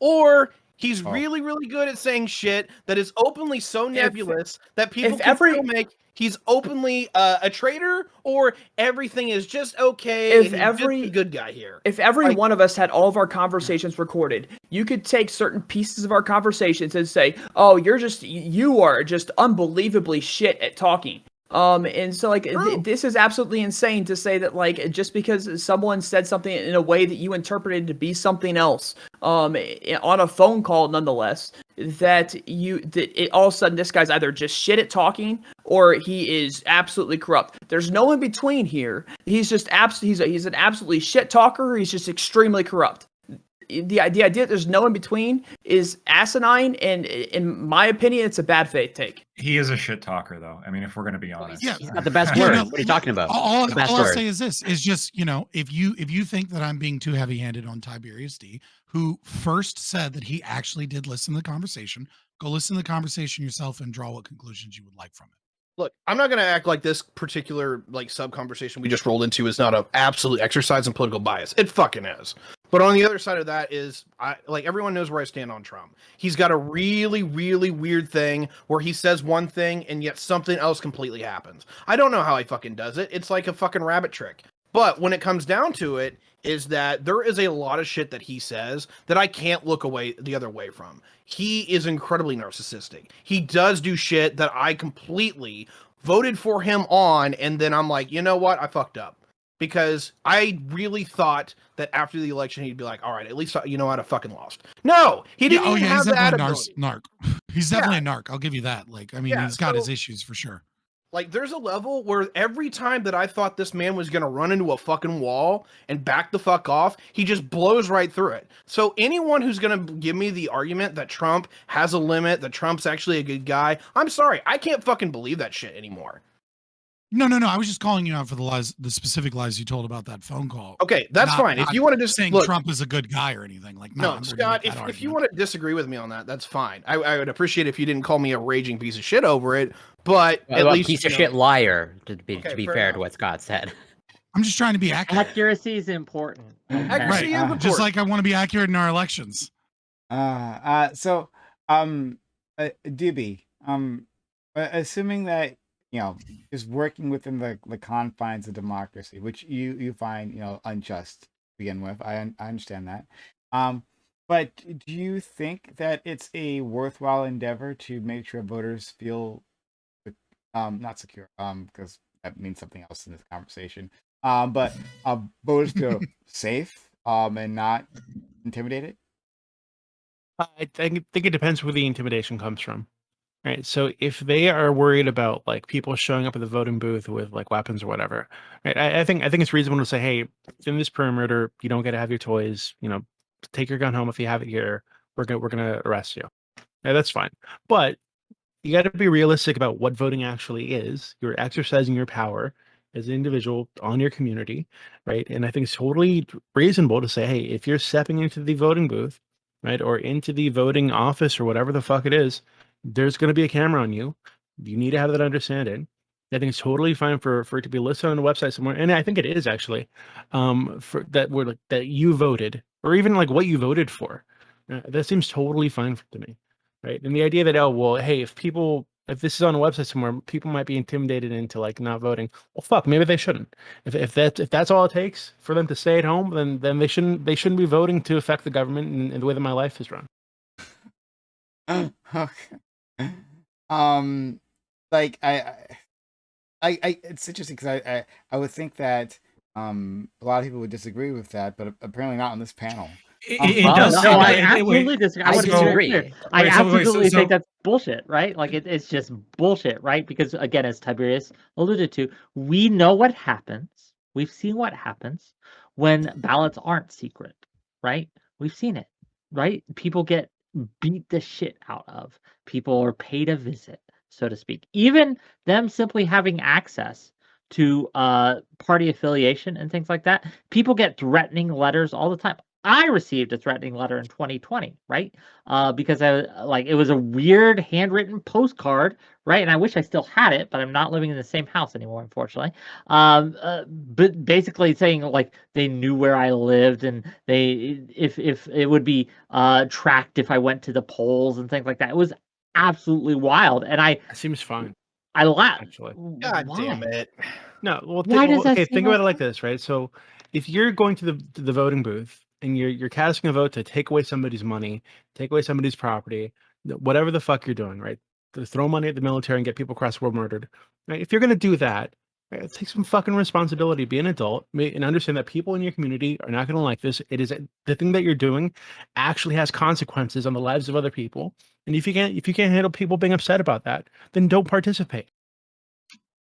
or he's really, really good at saying shit that is openly so nebulous that people can still make he's openly a traitor, or everything is just okay. If and every he's just a good guy here, if every one of us had all of our conversations recorded, you could take certain pieces of our conversations and say, "Oh, you are just unbelievably shit at talking." And so this is absolutely insane to say that just because someone said something in a way that you interpreted to be something else, on a phone call nonetheless, that all of a sudden this guy's either just shit at talking or he is absolutely corrupt. There's no in between here. He's just he's an absolutely shit talker, or he's just extremely corrupt. The idea that there's no in between is asinine, and in my opinion, it's a bad faith take. He is a shit talker, though. I mean, if we're going to be honest. Yeah, he's got the best word. What are you talking about? All I'll say is this: is just if you think that I'm being too heavy-handed on Tiberius D, who first said that he actually did listen to the conversation, go listen to the conversation yourself and draw what conclusions you would like from it. Look, I'm not going to act like this particular sub conversation we just rolled into is not an absolute exercise in political bias. It fucking is. But on the other side of that is, everyone knows where I stand on Trump. He's got a really, really weird thing where he says one thing and yet something else completely happens. I don't know how he fucking does it. It's like a fucking rabbit trick. But when it comes down to it, is that there is a lot of shit that he says that I can't look the other way from. He is incredibly narcissistic. He does do shit that I completely voted for him on, and then I'm like, you know what? I fucked up. Because I really thought that after the election, he'd be like, all right, at least, you know what? I fucking lost. No, he didn't even have that ability. Narc. He's definitely a narc. I'll give you that. He's got his issues for sure. There's a level where every time that I thought this man was going to run into a fucking wall and back the fuck off, he just blows right through it. So anyone who's going to give me the argument that Trump has a limit, that Trump's actually a good guy, I'm sorry. I can't fucking believe that shit anymore. No. I was just calling you out for the lies, the specific lies you told about that phone call. Okay, that's fine. If you want to just saying look, Trump is a good guy or anything, like no, I'm ready to Scott, make that if you argument. want to disagree with me on that, that's fine. I would appreciate if you didn't call me a raging piece of shit over it, but at least piece of shit liar, to be Okay, fair fair enough. to what Scott said. I'm just trying to be accurate. Accuracy is important. Accuracy Right. is Just important. like I want to be accurate in our elections. So, Doobie, assuming that, is working within the confines of democracy, which you find, unjust to begin with. I understand that. But do you think that it's a worthwhile endeavor to make sure voters feel not secure, because that means something else in this conversation. But voters feel safe and not intimidated? I think it depends where the intimidation comes from. Right. So if they are worried about like people showing up at the voting booth with like weapons or whatever, right? I think it's reasonable to say, hey, in this perimeter, you don't get to have your toys. Take your gun home if you have it here. We're gonna arrest you. Yeah, that's fine. But you got to be realistic about what voting actually is. You're exercising your power as an individual on your community, right? And I think it's totally reasonable to say, hey, if you're stepping into the voting booth, right, or into the voting office or whatever the fuck it is, there's going to be a camera on you. You need to have that understanding. I think it's totally fine for it to be listed on a website somewhere, and I think it is actually, for that you voted, or even like what you voted for. That seems totally fine to me, right? And the idea that hey, if this is on a website somewhere, people might be intimidated into like not voting. Well, fuck, maybe they shouldn't. If that's all it takes for them to stay at home, then they shouldn't be voting to affect the government and the way that my life is run. Okay. Like I it's interesting because I would think that a lot of people would disagree with that, but apparently not on this panel. It does. No, I wait, absolutely disagree. I I would disagree. disagree. I Wait, so- wait, absolutely so- think that's bullshit, right? Like it's just bullshit, right? Because again, as Tiberius alluded to, we know what happens. We've seen what happens when ballots aren't secret, right? We've seen it, right? People get beat the shit out of. People are paid a visit, so to speak. Even them simply having access to party affiliation and things like that, people get threatening letters all the time. I received a threatening letter in 2020, right? Because it was a weird handwritten postcard, right? And I wish I still had it, but I'm not living in the same house anymore, unfortunately. But basically saying like they knew where I lived and if it would be tracked if I went to the polls and things like that. It was absolutely wild, and It seems fine. I laughed. Actually. God Why? damn it. No, well, Why does that think seem about it like like this, right? So, if you're going to the voting booth and you're casting a vote to take away somebody's money, take away somebody's property, whatever the fuck you're doing, right? To throw money at the military and get people across the world murdered, right? If you're gonna do that, right, take some fucking responsibility, be an adult, and understand that people in your community are not gonna like this. It is the thing that you're doing actually has consequences on the lives of other people, and if you can't handle people being upset about that, then don't participate.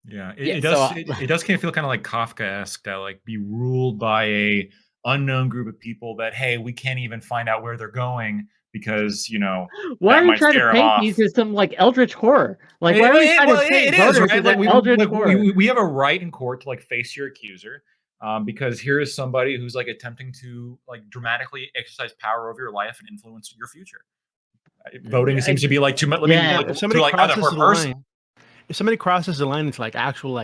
Yeah, Yeah, it does. so, It does kind of feel kind of like Kafkaesque to like be ruled by a unknown group of people that, hey, we can't even find out where they're going because Why that are you might trying to scare 'em paint off. these as some like eldritch horror? Like, why are you trying to paint it is voters right. as Like an eldritch horror? we have a right in court to like face your accuser, because here is somebody who's like attempting to like dramatically exercise power over your life and influence your future. Voting seems to be like too much. Yeah. If somebody like other crosses the person. line, if somebody crosses the line into like actual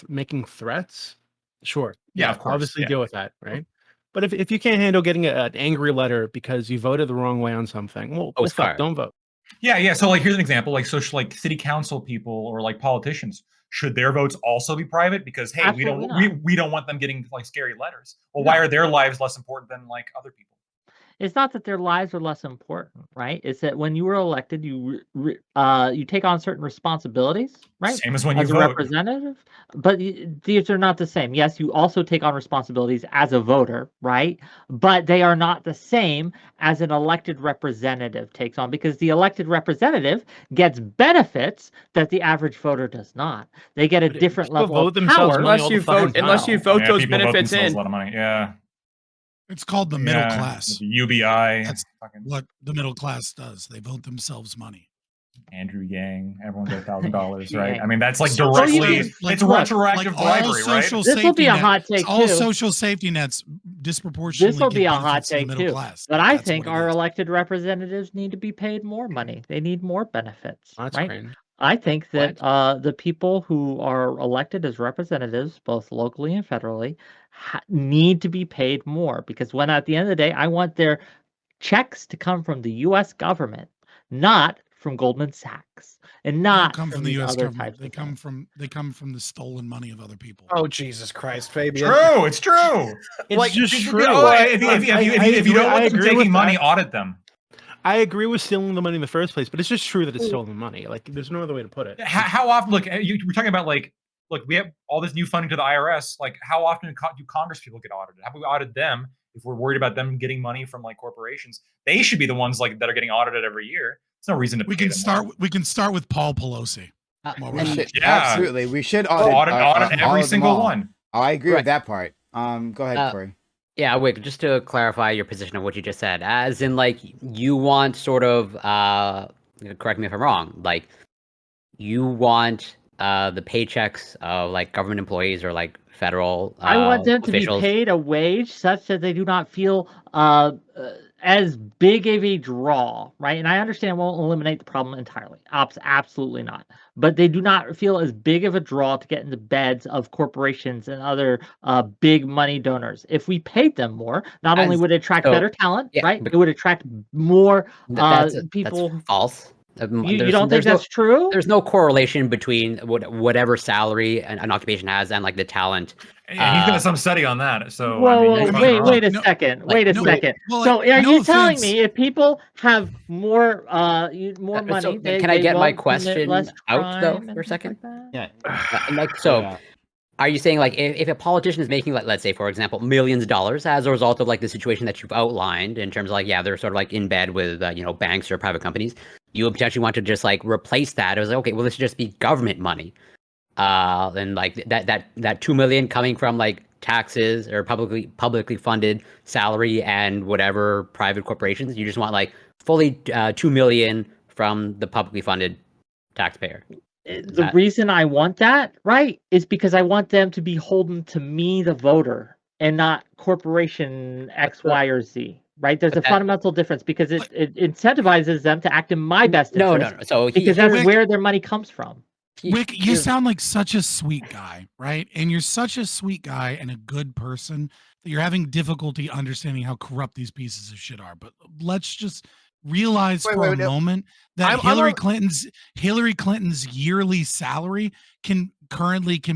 making threats, sure, Yeah, of course, obviously yeah. deal with that, right? But if you can't handle getting an angry letter because you voted the wrong way on something, well fuck, Postcard. don't vote. Yeah. So like, here's an example: like social, like city council people or like politicians, should their votes also be private? Because hey, Absolutely we don't want them getting like scary letters. Well, No. why are their lives less important than like other people? It's not that their lives are less important, right? It's that when you were elected, you take on certain responsibilities, right? Same as when you as a vote. representative, but these are not the same. Yes, you also take on responsibilities as a voter, right? But they are not the same as an elected representative takes on, because the elected representative gets benefits that the average voter does not. They get a But different people level vote of themselves power. money all the fucking Unless you time. vote Yeah, those people vote benefits themselves in. a lot of money. Yeah. It's called the middle Yeah, class. The UBI. That's fucking- what the middle class does. They vote themselves money. Andrew Yang, everyone get $1,000, right? Yang. I mean, that's like So directly, even, like, it's look, retroactive all bribery, right? social This will be safety a net- hot take all too. social safety nets disproportionately. This will be give a hot benefits to the take middle too. class. But I That's think what it our is. elected representatives need to be paid more money. They need more benefits, That's right? cringe. I think that the people who are elected as representatives, both locally and federally, need to be paid more, because when at the end of the day, I want their checks to come from the U.S. government, not from Goldman Sachs, and They don't not come from the these U.S. other government. types They of come things. from the stolen money of other people. Oh Jesus Christ, Fabian! True, it's true. It's Like, just If you- true. oh, if you don't I want them agree with taking money, that. audit them. I agree with stealing the money in the first place, but it's just true that it's stolen money. Like, there's no other way to put it. How often? Look, we're talking about like, look, we have all this new funding to the IRS. Like, how often do Congress people get audited? How about we audit them if we're worried about them getting money from like corporations? They should be the ones like that are getting audited every year. There's no reason to. We pay can them start. more. We can start with Paul Pelosi. We And- should, Yeah. absolutely. We should audit, Audit all every of them single all. one. I agree Right. with that part. Go ahead, Corey. Yeah, Wick, just to clarify your position of what you just said, as in, like, you want sort of, correct me if I'm wrong, like, you want the paychecks of, like, government employees or, like, federal I want them to officials. be paid a wage such that they do not feel as big of a draw, right? And I understand it won't eliminate the problem entirely. Absolutely not. But they do not feel as big of a draw to get into beds of corporations and other big money donors. If we paid them more, not only As- would it attract so, better talent, yeah, right? but- It would attract more That's people. That's false. You There's- don't think there's no- that's true? There's no correlation between whatever salary an occupation has and, like, the talent. Yeah, he's got some study on that. So Whoa, I mean, whoa, you're wait, wrong. wait a No, second. like, Wait a no, second. well, So like, are no you telling offense. me if people have more more money, So they, can I they get my won't commit question less out though crime and for a things second? like that? Yeah. Like, so, Yeah. are you saying, like, if a politician is making, like, let's say, for example, millions of dollars as a result of, like, the situation that you've outlined in terms of, like, yeah, they're sort of like in bed with banks or private companies, you would potentially want to just, like, replace that. It was like, okay, well, this should just be government money, and, like, that 2 million coming from, like, taxes or publicly funded salary and whatever private corporations. You just want, like, fully 2 million from the publicly funded taxpayer. The reason I want that, right, is because I want them to be beholden to me, the voter, and not corporation X, Y, or Z. Right? There's a fundamental difference because it incentivizes them to act in my best No. interest. So because that's Wick- where their money comes from. Wick, you sound like such a sweet guy, right? And you're such a sweet guy and a good person that you're having difficulty understanding how corrupt these pieces of shit are. But let's just realize for a moment that Hillary Clinton's yearly salary can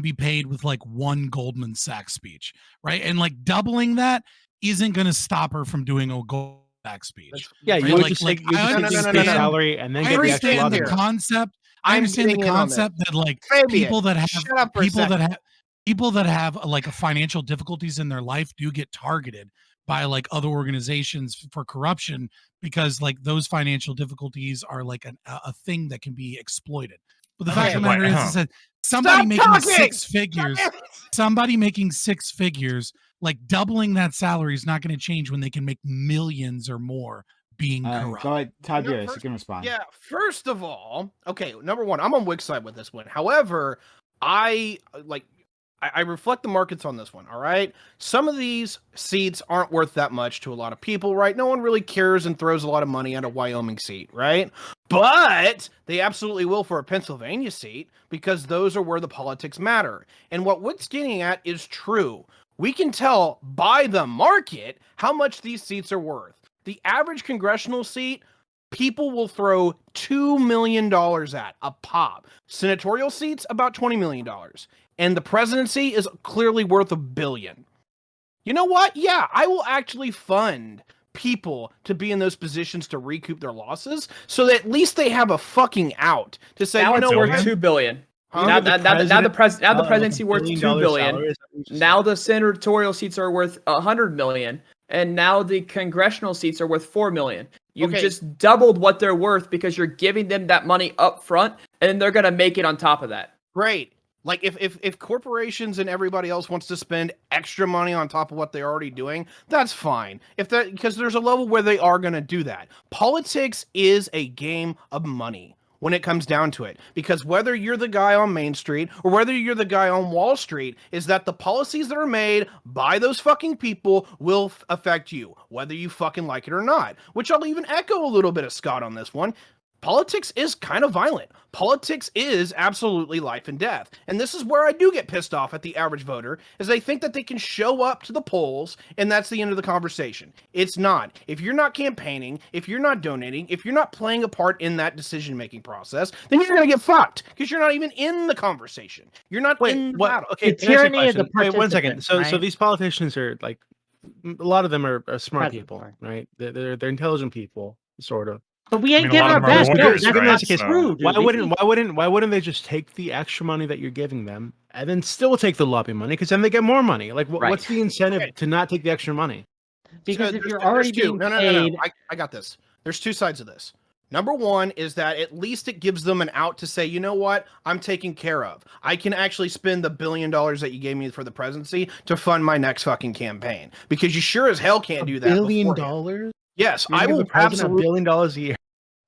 be paid with like one Goldman Sachs speech, right? And like doubling that isn't going to stop her from doing a Goldman Sachs speech. Yeah, right? you would Like- just like, take you I just take the understand- salary and then I get the extra understand the lottery. concept. I I'm understand the getting in on this. concept that like Fabian, people that have shut up for a second. people that have like a financial difficulties in their life do get targeted by like other organizations for corruption because like those financial difficulties are like a thing that can be exploited. But the fact of the matter is that somebody Stop making talking! six figures, somebody making six figures, like doubling that salary is not going to change when they can make millions or more being corrupt. Go ahead, Tiberius, first- you can respond. Yeah, first of all, okay, number one, I'm on Wick's side with this one. However, I reflect the markets on this one, all right? Some of these seats aren't worth that much to a lot of people, right? No one really cares and throws a lot of money at a Wyoming seat, right? But they absolutely will for a Pennsylvania seat because those are where the politics matter. And what Wick's getting at is true. We can tell by the market how much these seats are worth. The average congressional seat, people will throw $2 million at a pop. Senatorial seats, about $20 million. And the presidency is clearly worth $1 billion. You know what? Yeah, I will actually fund people to be in those positions to recoup their losses so that at least they have a fucking out to say, Now you it's know worth what? $2 billion. Huh? Now the presidency worth $2 billion. Salary, Now the senatorial seats are worth $100 million, and now the congressional seats are worth $4 million. You've Okay. just doubled what they're worth because you're giving them that money up front, and then they're gonna make it on top of that. Great. Like if corporations and everybody else wants to spend extra money on top of what they're already doing, that's fine. Because there's a level where they are going to do that. Politics is a game of money. when it comes down to it. Because whether you're the guy on Main Street or whether you're the guy on Wall Street, is that the policies that are made by those fucking people will affect you, whether you fucking like it or not. Which I'll even echo a little bit of Scott on this one. Politics is kind of violent. Politics is absolutely life and death. And this is where I do get pissed off at the average voter, is they think that they can show up to the polls and that's the end of the conversation. It's not. If you're not campaigning, if you're not donating, if you're not playing a part in that decision-making process, then you're going to get fucked because you're not even in the conversation. You're not in the battle. Okay, The tyranny of the wait 1 second. So participant, right? these politicians are like, a lot of them are smart President, people, sorry. right? They're intelligent people, sort of. But we ain't mean, a getting lot our of them are best. lawyers, That's right? not So- true, dude. Why wouldn't they just take the extra money that you're giving them and then still take the lobby money? Because then they get more money. Like, Right. what's the incentive to not take the extra money? Because So if you're there's already two. being No. paid, I got this. There's two sides of this. Number one is that at least it gives them an out to say, you know what, I'm taken care of. I can actually spend the $1 billion that you gave me for the presidency to fund my next fucking campaign. Because you sure as hell can't do that. $1 billion? beforehand. Yes, You're I gonna give will the president absolutely. $1 billion a year.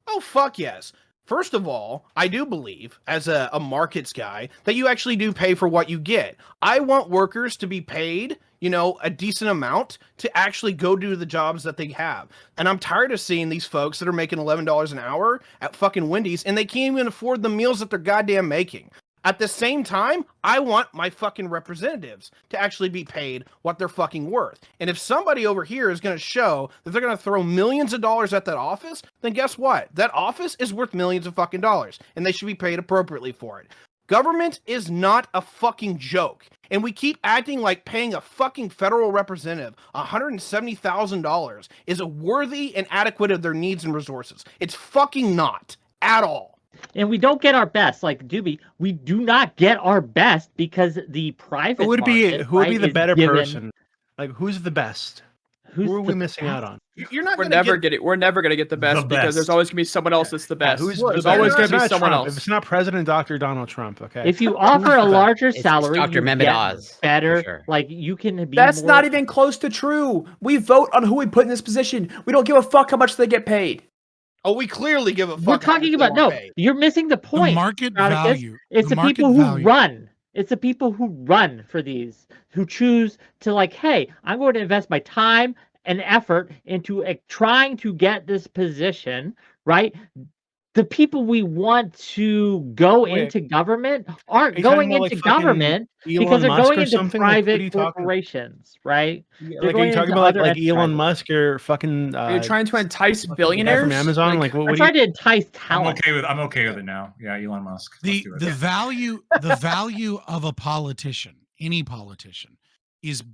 Oh, fuck yes. First of all, I do believe, as a markets guy, that you actually do pay for what you get. I want workers to be paid, a decent amount to actually go do the jobs that they have. And I'm tired of seeing these folks that are making $11 an hour at fucking Wendy's and they can't even afford the meals that they're goddamn making. At the same time, I want my fucking representatives to actually be paid what they're fucking worth. And if somebody over here is going to show that they're going to throw millions of dollars at that office, then guess what? That office is worth millions of fucking dollars, and they should be paid appropriately for it. Government is not a fucking joke. And we keep acting like paying a fucking federal representative $170,000 is a worthy and adequate of their needs and resources. It's fucking not at all. and we don't get our best. Like Doobie, we do not get our best because the private Who would be market, who would be right, the is better given- person? Like, who's the best? Who's Who are we the missing out best? on? You're not We're gonna never get getting. We're never gonna get the best because there's best. always gonna be someone else that's the best. Who's Look, there's better always not- gonna It's be not someone Trump. else. If it's not President Dr. Donald Trump, okay. If you offer a the best? larger It's salary, Dr. you Mehmet get Oz, for better. sure. Like you can be. That's more, not even close to true. We vote on who we put in this position. We don't give a fuck how much they get paid. Oh, we clearly give a fuck. We're how talking much about they no. want paid. You're missing the The point. market Veronicus. value. It's the market people who value. run. It's the people who run for these, who choose to like, hey, I'm going to invest my time and effort into trying to get this position, right? The people we want to go Wait, into government aren't are you talking going about, like, into fucking government Elon because they're Musk going or into something? Like, what are private you talking- corporations, right? Like, are going you talking into about other like Elon enterprises. Musk or fucking? Are you trying to entice guy billionaires from Amazon? Like, I what do tried you? to entice I'm talent. okay with it now. Yeah, Elon Musk. Let's the do it. the value of a politician, any politician, is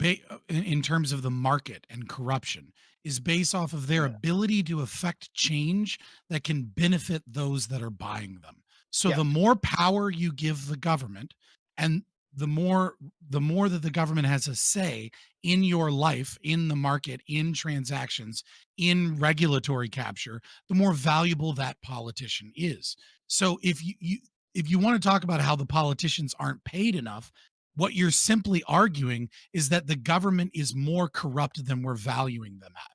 in terms of the market and corruption, is based off of their ability to affect change that can benefit those that are buying them. So Yeah. the more power you give the government, and the more that the government has a say in your life, in the market, in transactions, in regulatory capture, the more valuable that politician is. So if you want to talk about how the politicians aren't paid enough, what you're simply arguing is that the government is more corrupt than we're valuing them at.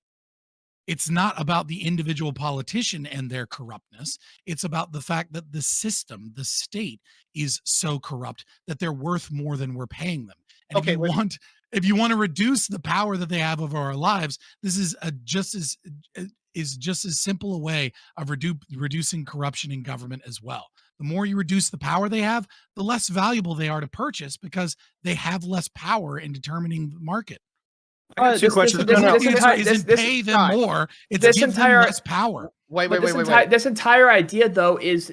It's not about the individual politician and their corruptness. It's about the fact that the system, the state, is so corrupt that they're worth more than we're paying them. And Okay, if you want to reduce the power that they have over our lives, this is just as simple a way of reducing corruption in government as well. The more you reduce the power they have, the less valuable they are to purchase because they have less power in determining the market. I got two questions. No, no. Isn't pay them Scott, more, it's this give entire- them less power. Wait. This entire idea, though, is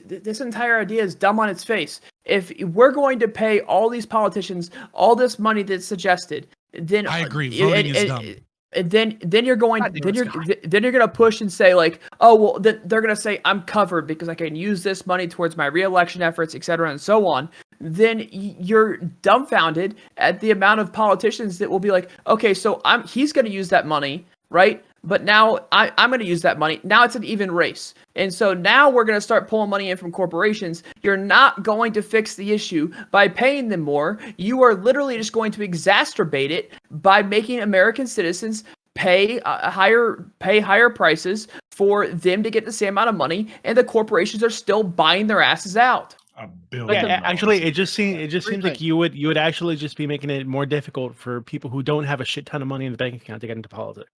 dumb on its face. If we're going to pay all these politicians all this money that's suggested, then I agree. Voting is dumb. And then you're going God damn it, then you're going to push and say like, oh well, they're going to say I'm covered because I can use this money towards my reelection efforts, etc. and so on. Then you're dumbfounded at the amount of politicians that will be like, okay, so he's going to use that money, right? But now I'm going to use that money. Now it's an even race. And so now we're going to start pulling money in from corporations. You're not going to fix the issue by paying them more. You are literally just going to exacerbate it by making American citizens pay higher prices for them to get the same amount of money, and the corporations are still buying their asses out. $1 billion. Yeah, actually, it just seems Three like things. you would actually just be making it more difficult for people who don't have a shit ton of money in the bank account to get into politics.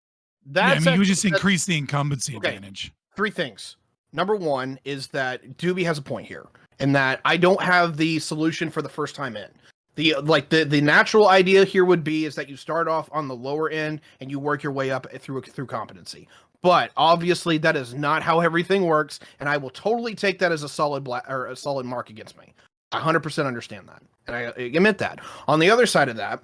Yeah, I mean, you would just that's- increase the incumbency Okay. advantage. 3 things. Number 1 is that Doobie has a point here, and that I don't have the solution for the first time in. The natural idea here would be is that you start off on the lower end and you work your way up through competency. But obviously that is not how everything works, and I will totally take that as a solid a solid mark against me. I 100% understand that, and I admit that. On the other side of that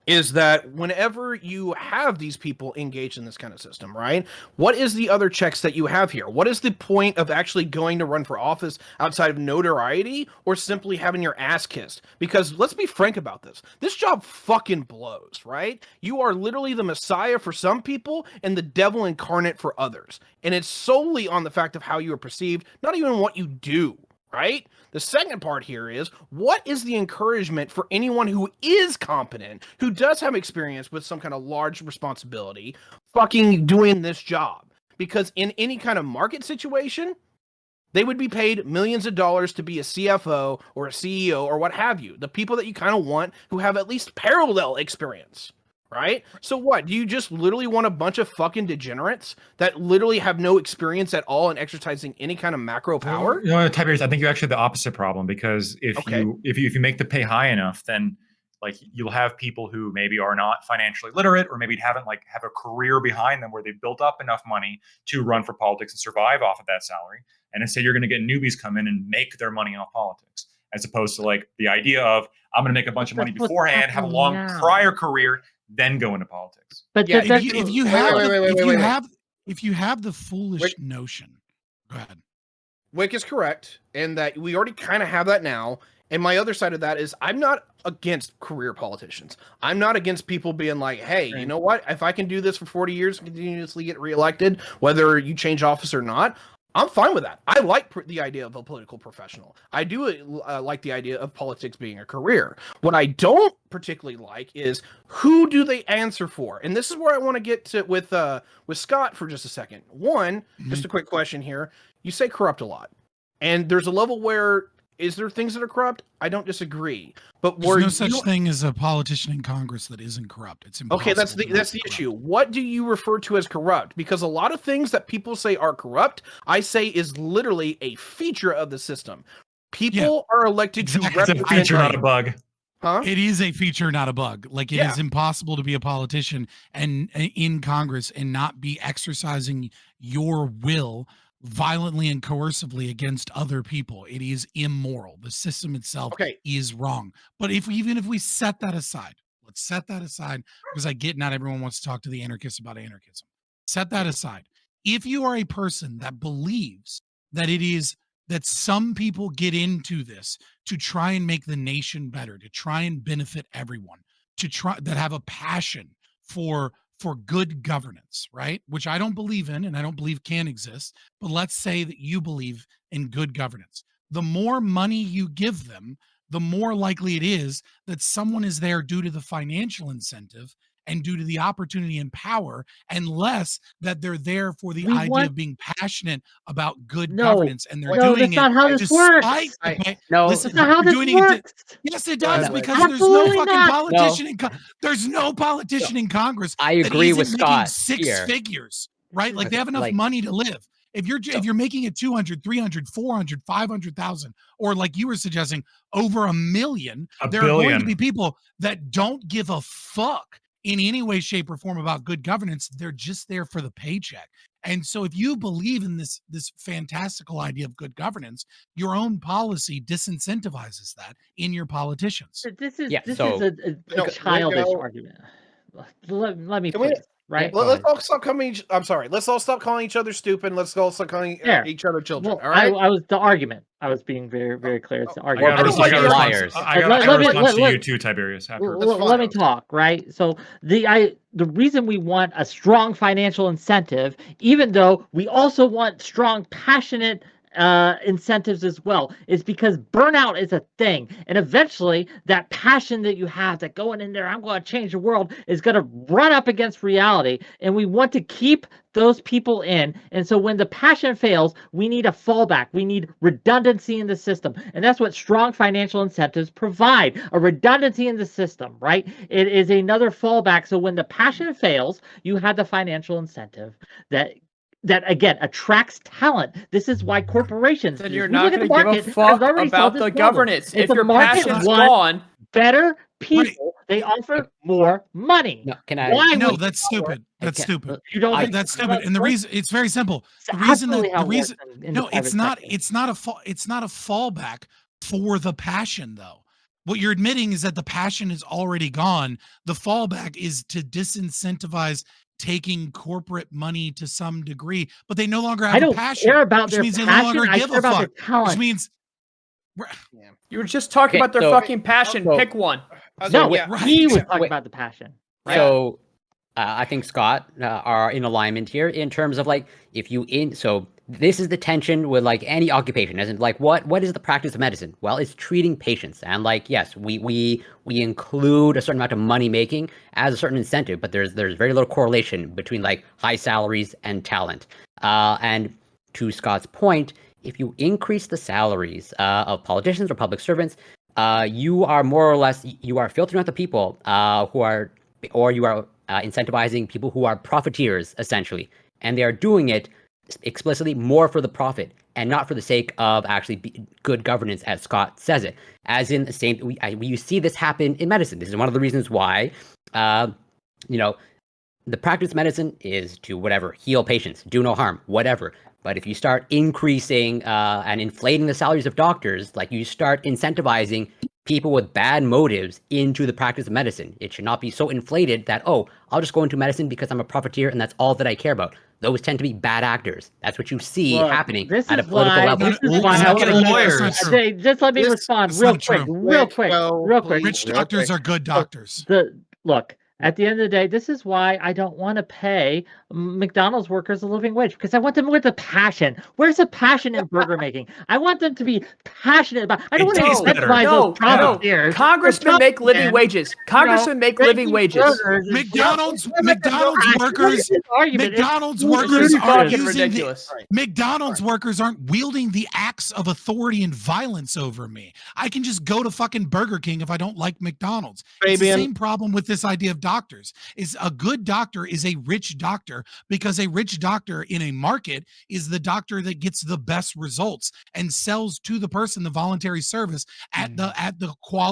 is that whenever you have these people engaged in this kind of system, right? What is the other checks that you have here? What is the point of actually going to run for office outside of notoriety or simply having your ass kissed? Because let's be frank about this. This job fucking blows, right? You are literally the messiah for some people and the devil incarnate for others. And it's solely on the fact of how you are perceived, not even what you do. Right? The second part here is, what is the encouragement for anyone who is competent, who does have experience with some kind of large responsibility, fucking doing this job? Because in any kind of market situation, they would be paid millions of dollars to be a CFO or a CEO or what have you. The people that you kind of want who have at least parallel experience. Right? So what? Do you just literally want a bunch of fucking degenerates that literally have no experience at all in exercising any kind of macro power? Tiberius, I think you actually have the opposite problem, because if you make the pay high enough, then like you'll have people who maybe are not financially literate, or maybe haven't have a career behind them where they've built up enough money to run for politics and survive off of that salary. And instead you're going to get newbies come in and make their money off politics, as opposed to like the idea of, I'm going to make a bunch of money beforehand, have a long prior career, then go into politics. But Yeah, that's if you have the foolish notion, go ahead. Wick is correct in that we already kind of have that now. And my other side of that is, I'm not against career politicians. I'm not against people being like, hey, you know what? If I can do this for 40 years and continuously get reelected, whether you change office or not, I'm fine with that. I like the idea of a political professional. I do like the idea of politics being a career. What I don't particularly like is, who do they answer for? And this is where I want to get to with Scott for just a second. One, just a quick question here. You say corrupt a lot, and there's a level where, is there things that are corrupt? I don't disagree, but There's no such thing as a politician in Congress that isn't corrupt. It's impossible. Okay, that's the issue. What do you refer to as corrupt? Because a lot of things that people say are corrupt, I say is literally a feature of the system. People are elected to represent. It's a feature, not a bug. Huh? It is a feature, not a bug. Like, it is impossible to be a politician and in Congress and not be exercising your will violently and coercively against other people. It is immoral. The system itself is wrong. But even if we set that aside, let's set that aside, because I get not everyone wants to talk to the anarchists about anarchism. Set that aside. If you are a person that believes that it is that some people get into this to try and make the nation better, to try and benefit everyone, that have a passion for good governance, right? Which I don't believe in, and I don't believe can exist, but let's say that you believe in good governance. The more money you give them, the more likely it is that someone is there due to the financial incentive and due to the opportunity and power, and less that they're there for the idea of being passionate about good governance, and they're doing that's not how this works. Listen, that's not how this works. Yes, it does, because there's no fucking politician there's no politician in Congress. I agree with Scott. Six figures, right? Like, they have enough money to live. If you're making it 200, 300, 400, 500,000, or like you were suggesting, over $1 million, there are going to be people that don't give a fuck in any way, shape, or form about good governance. They're just there for the paycheck. And so if you believe in this fantastical idea of good governance, your own policy disincentivizes that in your politicians. This is a childish argument. Let me please. Right. Let's all stop calling. I'm sorry. Let's all stop calling each other stupid. And let's all stop calling each other children. Well, all right. I was the argument. I was being very, very clear. It's the argument. I got a response to you too, Tiberius. Let me talk. Right. So the reason we want a strong financial incentive, even though we also want strong, passionate incentives as well, is because burnout is a thing, and eventually that passion that you have, that going in there, I'm going to change the world, is going to run up against reality, and we want to keep those people in. And so when the passion fails, we need a fallback. We need redundancy in the system, and that's what strong financial incentives provide, a redundancy in the system, right? It is another fallback. So when the passion fails, you have the financial incentive that again attracts talent. This is why corporations. Then you're we not look at going the to give a market, fuck I've already about solved the this problem. governance. If If the your market passion's wants gone, better people, they offer more money. No, can I? Why No, would that's you offer- stupid. That's Okay. stupid. You don't think That's how that stupid. And the works? reason it's very simple. It's The reason absolutely that how the it reason works in the private sector. it's not a fallback for the passion though. What you're admitting is that the passion is already gone. The fallback is to disincentivize taking corporate money to some degree, but they no longer have I a don't passion, care about which their means they no passion. longer I give care a about fuck, their talent. which means you were just talking Okay, about their so- fucking passion. So- Pick one. No, yeah. right. he was talking Wait. about the passion. Right? So I think Scott are in alignment here in terms of like if you so this is the tension with like any occupation, as in like what is the practice of medicine? Well, it's treating patients, and like yes, we include a certain amount of money making as a certain incentive, but there's very little correlation between like high salaries and talent. And to Scott's point, if you increase the salaries of politicians or public servants, you are more or less you are filtering out the people who are, or you are incentivizing people who are profiteers essentially, and they are doing it explicitly more for the profit and not for the sake of actually good governance, as Scott says it. As in the same, you see this happen in medicine. This is one of the reasons why, the practice of medicine is to whatever, heal patients, do no harm, whatever. But if you start increasing and inflating the salaries of doctors, like you start incentivizing people with bad motives into the practice of medicine. It should not be so inflated that, oh, I'll just go into medicine because I'm a profiteer and that's all that I care about. Those tend to be bad actors. That's what you see Look, happening this at a is political why- level. this is Well, why it's I not wanna getting get- lawyers. Just let me This- respond it's real not quick, true. real quick, Well, real quick. Rich real doctors quick. are good doctors. Look, at the end of the day, this is why I don't want to pay McDonald's workers a living wage, because I want them with a passion. Where's the passion in burger making? I want them to be passionate about. I don't want to tastes better. incentivize No, those profiteers. Congressmen make living wages. Congressmen make living wages. McDonald's workers McDonald's workers aren't Fucking using ridiculous. McDonald's workers aren't wielding the axe of authority and violence over me. I can just go to fucking Burger King if I don't like McDonald's. It's the Fabian. same problem with this idea of doctors. Is a good doctor is a rich doctor, because a rich doctor in a market is the doctor that gets the best results and sells to the person the voluntary service at the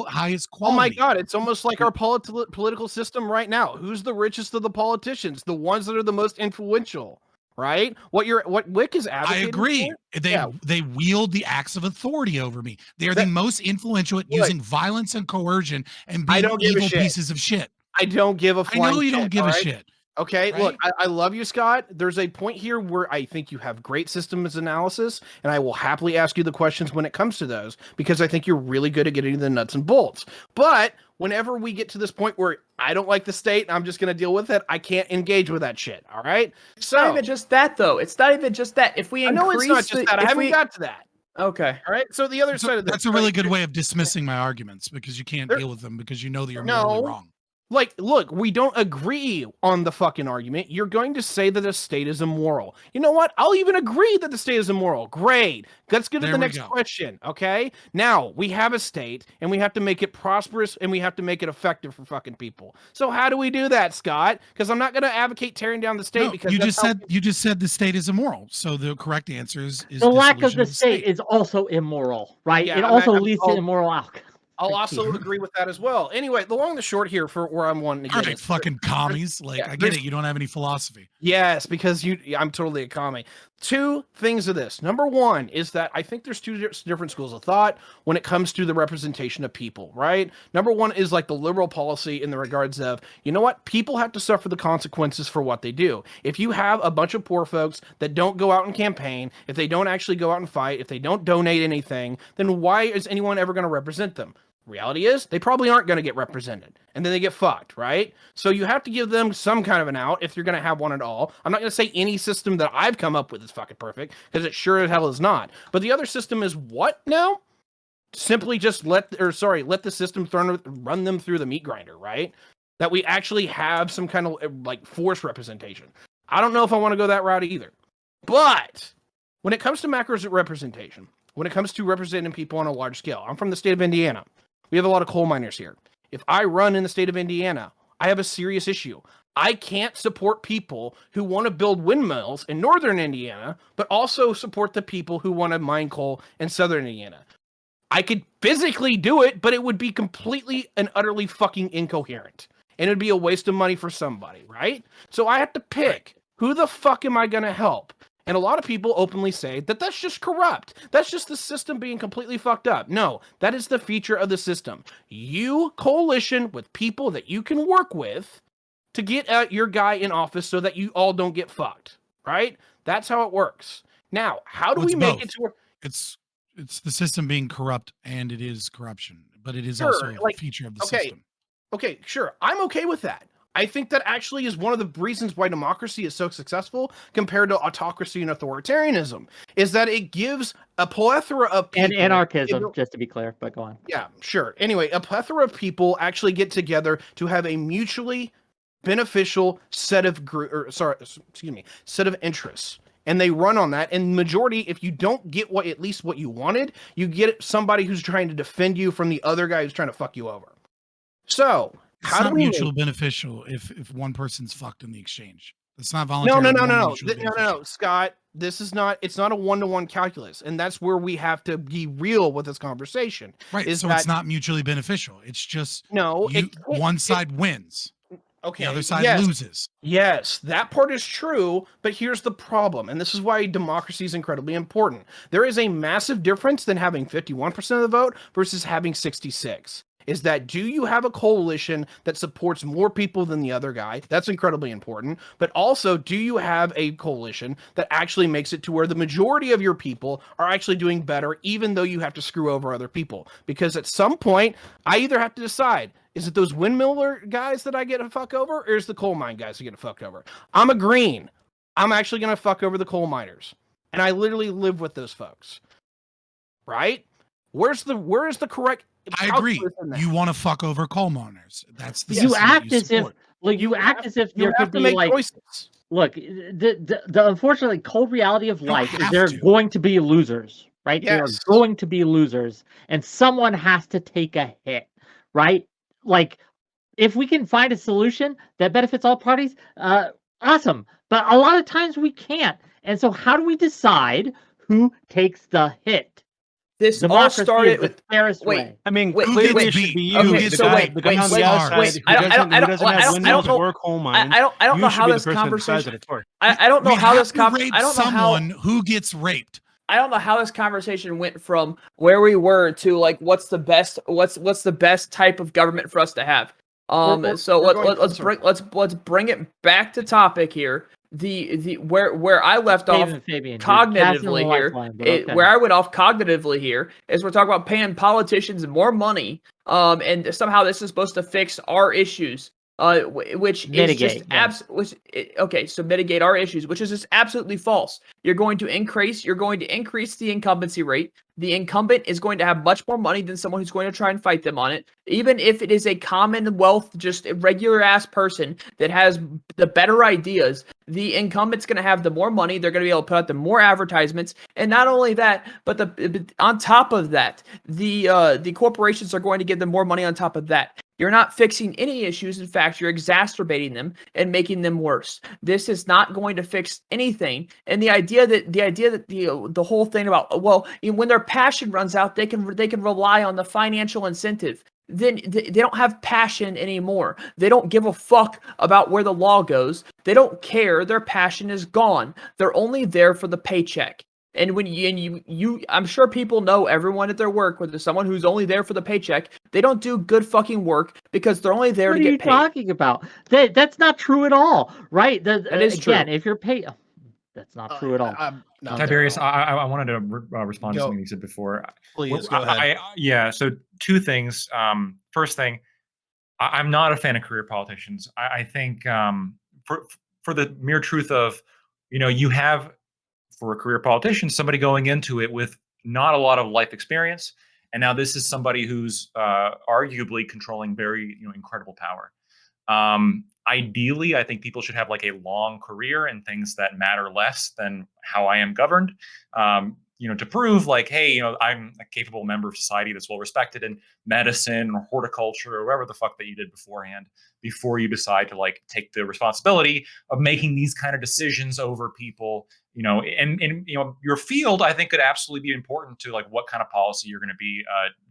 highest Oh quality. my God! It's almost like our political system right now. Who's the richest of the politicians? The ones that are the most influential, right? What Wick is I advocating. agree. for? They Yeah. they wield the axe of authority over me. They are the most influential at Look, using violence and coercion and I being don't give a evil shit. pieces of shit. I don't give a I flying know you shit, don't give a alright? shit. Okay, Right? look, I love you, Scott. There's a point here where I think you have great systems analysis, and I will happily ask you the questions when it comes to those, because I think you're really good at getting to the nuts and bolts. But whenever we get to this point where I don't like the state and I'm just going to deal with it, I can't engage with that shit, all right? It's not even just that, though. It's not even just that. If we I increase know it's not just that. I if haven't we- got to that. Okay. All right, so the other side of this. That's a really good way of dismissing my arguments, because you can't deal with them because you know that you're morally No. wrong. Like, look, we don't agree on the fucking argument. You're going to say that the state is immoral. You know what? I'll even agree that the state is immoral. Great. Let's get to There the we next go. question. Okay. Now we have a state and we have to make it prosperous and we have to make it effective for fucking people. So how do we do that, Scott? Because I'm not going to advocate tearing down the state, No, because you that's just said the state is immoral. So the correct answer is The lack of dissolution the state is also immoral, right? Yeah, it I'm- also I'm- leads I'll- to immoral outcomes. I'll also agree with that as well. Anyway, the long and the short here for where I'm wanting to get All right, is- fucking commies. Like, yeah, I get there's- it. You don't have any philosophy. Yes, because I'm totally a commie. Two things of this. Number one is that I think there's two different schools of thought when it comes to the representation of people, right? Number one is like the liberal policy in the regards of, you know what? People have to suffer the consequences for what they do. If you have a bunch of poor folks that don't go out and campaign, if they don't actually go out and fight, if they don't donate anything, then why is anyone ever going to represent them? Reality is they probably aren't going to get represented, and then they get fucked, right? So you have to give them some kind of an out if you're going to have one at all. I'm not going to say any system that I've come up with is fucking perfect, because it sure as hell is not. But the other system is what now? Simply just let the system run them through the meat grinder, right? That we actually have some kind of like force representation. I don't know if I want to go that route either. But when it comes to macro representation, when it comes to representing people on a large scale, I'm from the state of Indiana. We have a lot of coal miners here. If I run in the state of Indiana, I have a serious issue. I can't support people who want to build windmills in northern Indiana, but also support the people who want to mine coal in southern Indiana. I could physically do it, but it would be completely and utterly fucking incoherent. And it would be a waste of money for somebody, right? So I have to pick, who the fuck am I going to help? And a lot of people openly say that that's just corrupt. That's just the system being completely fucked up. No, that is the feature of the system. You coalition with people that you can work with to get your guy in office so that you all don't get fucked, right? That's how it works. Now, how do we make it to where... It's the system being corrupt, and it is corruption, but it is also a feature of the system. Okay, sure. I'm okay with that. I think that actually is one of the reasons why democracy is so successful compared to autocracy and authoritarianism, is that it gives a plethora of people... And anarchism, just to be clear, but go on. Yeah, sure. Anyway, a plethora of people actually get together to have a mutually beneficial set of set of interests. And they run on that. And majority, if you don't get at least what you wanted, you get somebody who's trying to defend you from the other guy who's trying to fuck you over. So... It's not mutual beneficial if one person's fucked in the exchange. It's not voluntary. No, Scott. It's not a one-to-one calculus, and that's where we have to be real with this conversation. Right. It's not mutually beneficial. It's just one side wins. Okay. The other side loses. Yes, that part is true, but here's the problem, and this is why democracy is incredibly important. There is a massive difference than having 51% of the vote versus having 66%. Is that, do you have a coalition that supports more people than the other guy? That's incredibly important. But also, do you have a coalition that actually makes it to where the majority of your people are actually doing better, even though you have to screw over other people? Because at some point, I either have to decide, is it those windmiller guys that I get to fuck over, or is the coal mine guys that get fucked over? I'm a green. I'm actually going to fuck over the coal miners. And I literally live with those folks. Right? Where is the correct... I agree. You want to fuck over coal miners. That's the you act as if there could be like choices. Look, the unfortunately cold reality of life is there are going to be losers, right? Yes. There are going to be losers, and someone has to take a hit, right? Like, if we can find a solution that benefits all parties, awesome. But a lot of times we can't, and so how do we decide who takes the hit? This all started with way. I mean, clearly it should be you. Okay, the guy on the outside who doesn't have windmills or coal mines. I don't know how this conversation. I don't know how this conversation. I don't know how who gets raped. I don't know how this conversation went from where we were to like what's the best type of government for us to have. So let's bring it back to topic here. The where I left off cognitively here, where I went off cognitively here is we're talking about paying politicians more money, and somehow this is supposed to fix our issues, which mitigate, is just so mitigate our issues, which is just absolutely false. You're going to increase the incumbency rate. The incumbent is going to have much more money than someone who's going to try and fight them on it. Even if it is a commonwealth, just a regular ass person that has the better ideas, the incumbent's going to have the more money. They're going to be able to put out the more advertisements. And not only that, but on top of that, the corporations are going to give them more money on top of that. You're not fixing any issues. In fact, you're exacerbating them and making them worse. This is not going to fix anything. And the idea that the whole thing about, well, when their passion runs out, they can rely on the financial incentive. Then they don't have passion anymore. They don't give a fuck about where the law goes. They don't care. Their passion is gone. They're only there for the paycheck. And when you I'm sure people know everyone at their work, whether there's someone who's only there for the paycheck, they don't do good fucking work because they're only there to get paid. What are you talking about? That's not true at all, right? That is again, true. If you're paid, That's not true at all. I'm not there Tiberius, at all. I wanted to respond to Go. something you said before. Please go ahead. Yeah, so two things. First thing, I'm not a fan of career politicians. I think for the mere truth of, you have, for a career politician, somebody going into it with not a lot of life experience, and now this is somebody who's arguably controlling very incredible power. Ideally, I think people should have like a long career in things that matter less than how I am governed. To prove like, hey, I'm a capable member of society that's well respected in medicine or horticulture or whatever the fuck that you did beforehand, before you decide to like take the responsibility of making these kind of decisions over people. And your field, I think, could absolutely be important to like what kind of policy you're going to be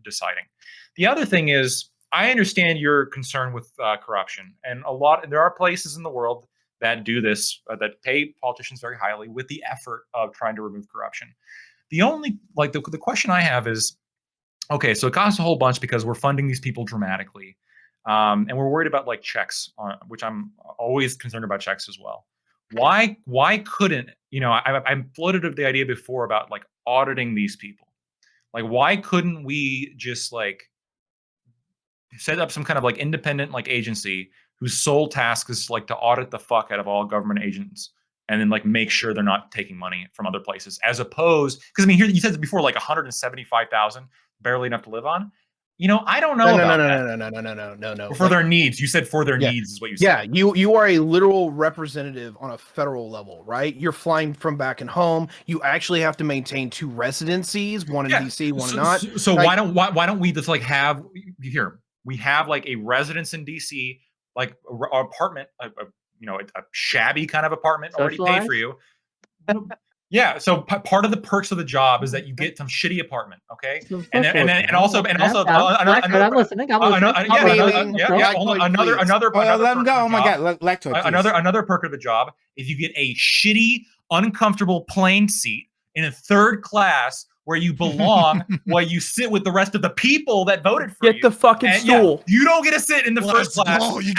deciding. The other thing is, I understand your concern with corruption, and there are places in the world that do this, that pay politicians very highly with the effort of trying to remove corruption. The only the question I have is, okay, so it costs a whole bunch because we're funding these people dramatically, and we're worried about like checks, which I'm always concerned about checks as well. Why couldn't I floated the idea before about like auditing these people? Like, why couldn't we just like set up some kind of like independent like agency whose sole task is like to audit the fuck out of all government agents, and then like make sure they're not taking money from other places, as opposed, because I mean, here you said before like 175,000, barely enough to live on. I don't know about that. No. For their needs. You said for their needs is what you said. Yeah, you are a literal representative on a federal level, right? You're flying from back and home. You actually have to maintain 2 residencies, one in DC, one not. So like, why don't we just like have here? We have like a residence in DC, like an apartment, a shabby kind of apartment already paid for you. Yeah. So part of the perks of the job is that you get some shitty apartment. Okay. And also another let him go. Oh my God. Another perk of the job is you get a shitty, uncomfortable plane seat in a 3rd class where you belong, while you sit with the rest of the people that voted for you. Get the fucking stool. You don't get to sit in the first class with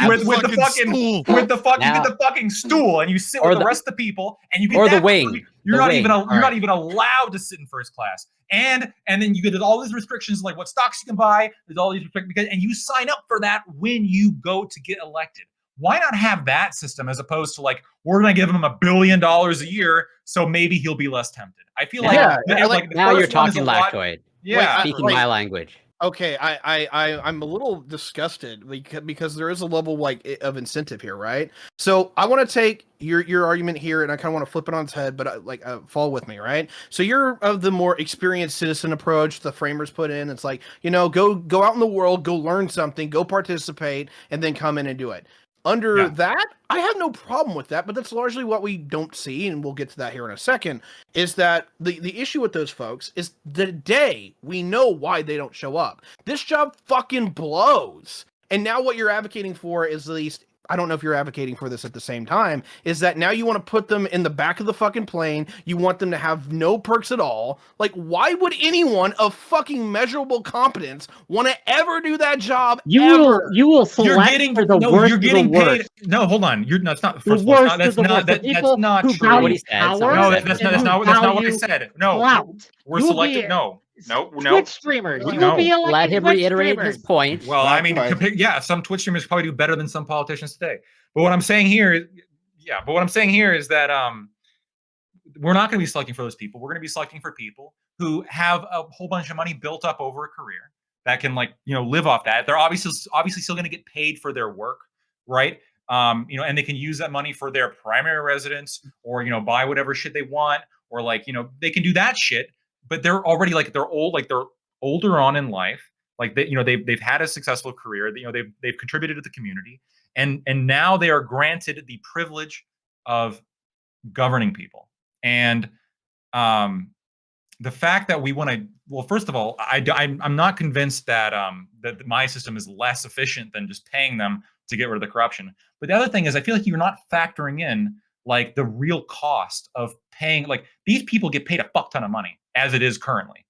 the fucking stool, and you sit with the rest of the people, and you get the wing. You're not even allowed to sit in first class, and then you get all these restrictions like what stocks you can buy. There's all these restrictions, and you sign up for that when you go to get elected. Why not have that system as opposed to like, we're going to give him $1 billion a year, so maybe he'll be less tempted? I feel like now you're talking lactoid. Yeah, speaking my language. Okay, I'm a little disgusted because there is a level like of incentive here, right? So I want to take your argument here, and I kind of want to flip it on its head, but fall with me, right? So you're of the more experienced citizen approach the framers put in. It's like, go out in the world, go learn something, go participate, and then come in and do it. Under that, I have no problem with that, but that's largely what we don't see, and we'll get to that here in a second, is that the issue with those folks is the day we know why they don't show up. This job fucking blows. And now what you're advocating for is, at least, I don't know if you're advocating for this at the same time, is that now you want to put them in the back of the fucking plane. You want them to have no perks at all. Like, why would anyone of fucking measurable competence want to ever do that job? You will select for the worst. You're getting of the paid. worst. No, hold on. That's not the worst. That's not true. What he said. No, that's not what I said. No, we're selecting. No. Twitch streamers. You will be elected. Let him reiterate his point. Well, I mean, some Twitch streamers probably do better than some politicians today. But what I'm saying here is, that we're not going to be selecting for those people. We're going to be selecting for people who have a whole bunch of money built up over a career that can live off that. They're obviously still going to get paid for their work, right? And they can use that money for their primary residence, or buy whatever shit they want, or they can do that shit. But they're already they're older on in life. They've had a successful career. They've contributed to the community, and now they are granted the privilege of governing people. And the fact that we want to, well, first of all, I'm not convinced that that my system is less efficient than just paying them to get rid of the corruption. But the other thing is, I feel like you're not factoring in the real cost of paying. These people get paid a fuck ton of money as it is currently.